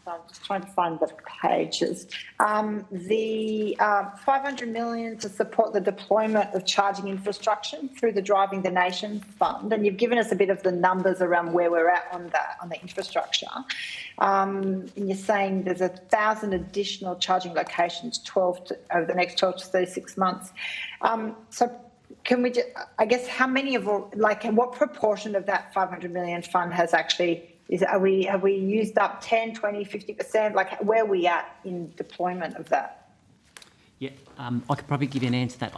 I'm just trying to find the pages. The 500 million to support the deployment of charging infrastructure through the Driving the Nation Fund, and you've given us a bit of the numbers around where we're at on the infrastructure. And you're saying there's 1,000 additional charging locations, over the next 12 to 36 months. So can we I guess how many what proportion of that 500 million fund has actually? Have we used up 10, 20, 50%? Like, where are we at in deployment of that? Yeah, I could probably give you an answer to that.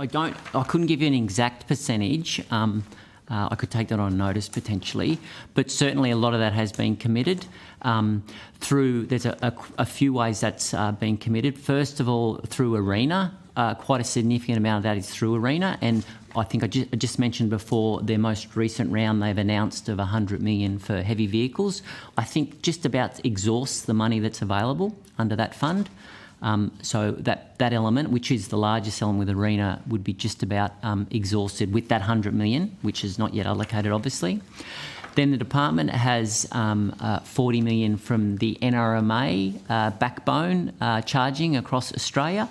I couldn't give you an exact percentage. I could take that on notice potentially, but certainly a lot of that has been committed there's a few ways that's been committed. First of all, through ARENA. Quite a significant amount of that is through ARENA, and I think I just mentioned before their most recent round they've announced of 100 million for heavy vehicles. I think just about exhausts the money that's available under that fund. So that element, which is the largest element with ARENA, would be just about exhausted with that 100 million, which is not yet allocated, obviously. Then the department has 40 million from the NRMA backbone charging across Australia.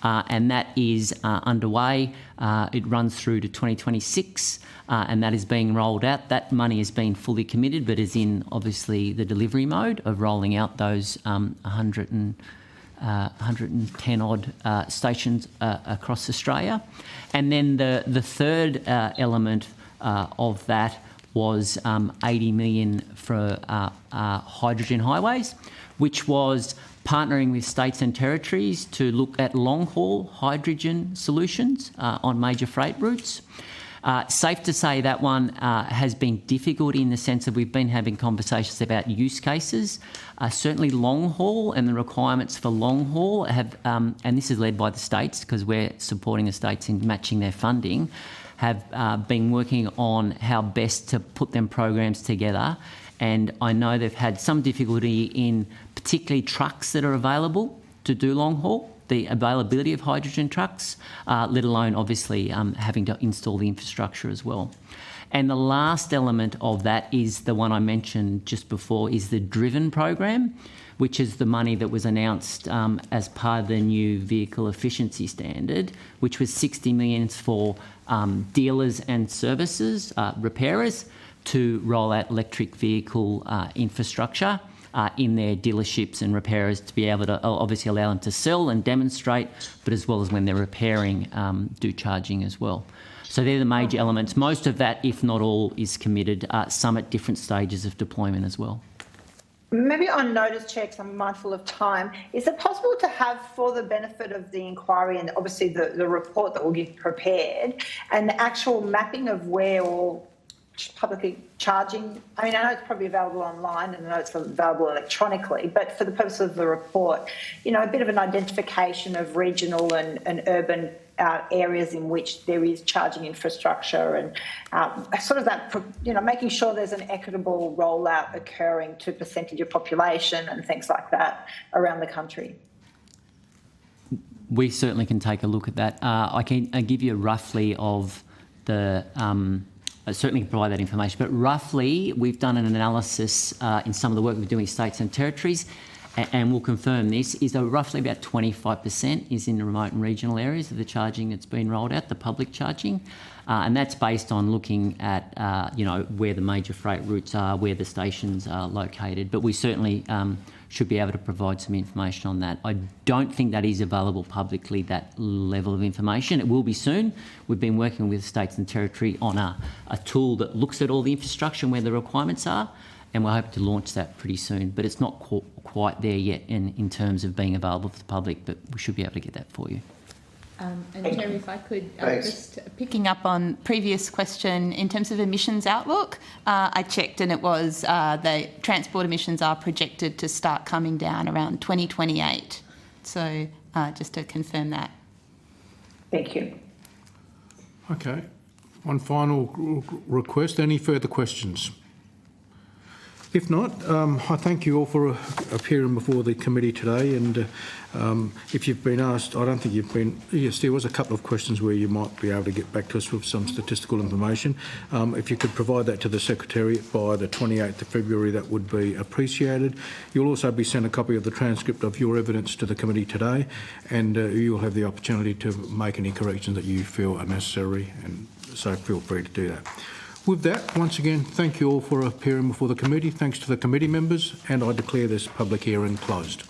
And that is underway. It runs through to 2026, and that is being rolled out. That money has been fully committed, but is in, obviously, the delivery mode of rolling out those 110-odd stations across Australia. And then the third element of that was 80 million for hydrogen highways, which was partnering with states and territories to look at long-haul hydrogen solutions on major freight routes. Safe to say that one has been difficult in the sense that we've been having conversations about use cases. Certainly long-haul and the requirements for long-haul have, and this is led by the states because we're supporting the states in matching their funding, have been working on how best to put them programs together. And I know they've had some difficulty in particularly trucks that are available to do long haul, the availability of hydrogen trucks, let alone obviously having to install the infrastructure as well. And the last element of that is the one I mentioned just before, is the Driven program, which is the money that was announced as part of the new vehicle efficiency standard, which was 60 million for dealers and services, repairers, to roll out electric vehicle infrastructure in their dealerships and repairers to be able to obviously allow them to sell and demonstrate, but as well as when they're repairing, do charging as well. So they're the major elements. Most of that, if not all, is committed, some at different stages of deployment as well. Maybe on notice checks, I'm mindful of time. Is it possible to have, for the benefit of the inquiry and obviously the report that will get prepared, an actual mapping of where all publicly charging? I mean, I know it's probably available online and I know it's available electronically, but for the purpose of the report, a bit of an identification of regional and urban areas in which there is charging infrastructure and sort of that, making sure there's an equitable rollout occurring to percentage of population and things like that around the country. We certainly can take a look at that. I can give you roughly of the... I certainly can provide that information, but roughly we've done an analysis in some of the work we're doing with states and territories, and we'll confirm this, is roughly about 25% is in the remote and regional areas of the charging that's been rolled out, the public charging. And that's based on looking at, where the major freight routes are, where the stations are located. But we certainly should be able to provide some information on that. I don't think that is available publicly, that level of information. It will be soon. We've been working with states and territory on a tool that looks at all the infrastructure and where the requirements are, and we're hoping to launch that pretty soon. But it's not quite there yet in terms of being available for the public, but we should be able to get that for you. And Terry, if I could, just picking up on previous question, in terms of emissions outlook, I checked and it was the transport emissions are projected to start coming down around 2028. So just to confirm that. Thank you. Okay. One final request. Any further questions? If not, I thank you all for appearing before the committee today. And if you've been asked, I don't think you've been. Yes, there was a couple of questions where you might be able to get back to us with some statistical information. If you could provide that to the Secretariat by the 28th of February, that would be appreciated. You'll also be sent a copy of the transcript of your evidence to the committee today, and you'll have the opportunity to make any corrections that you feel are necessary, and so feel free to do that. With that, once again, thank you all for appearing before the committee. Thanks to the committee members, and I declare this public hearing closed.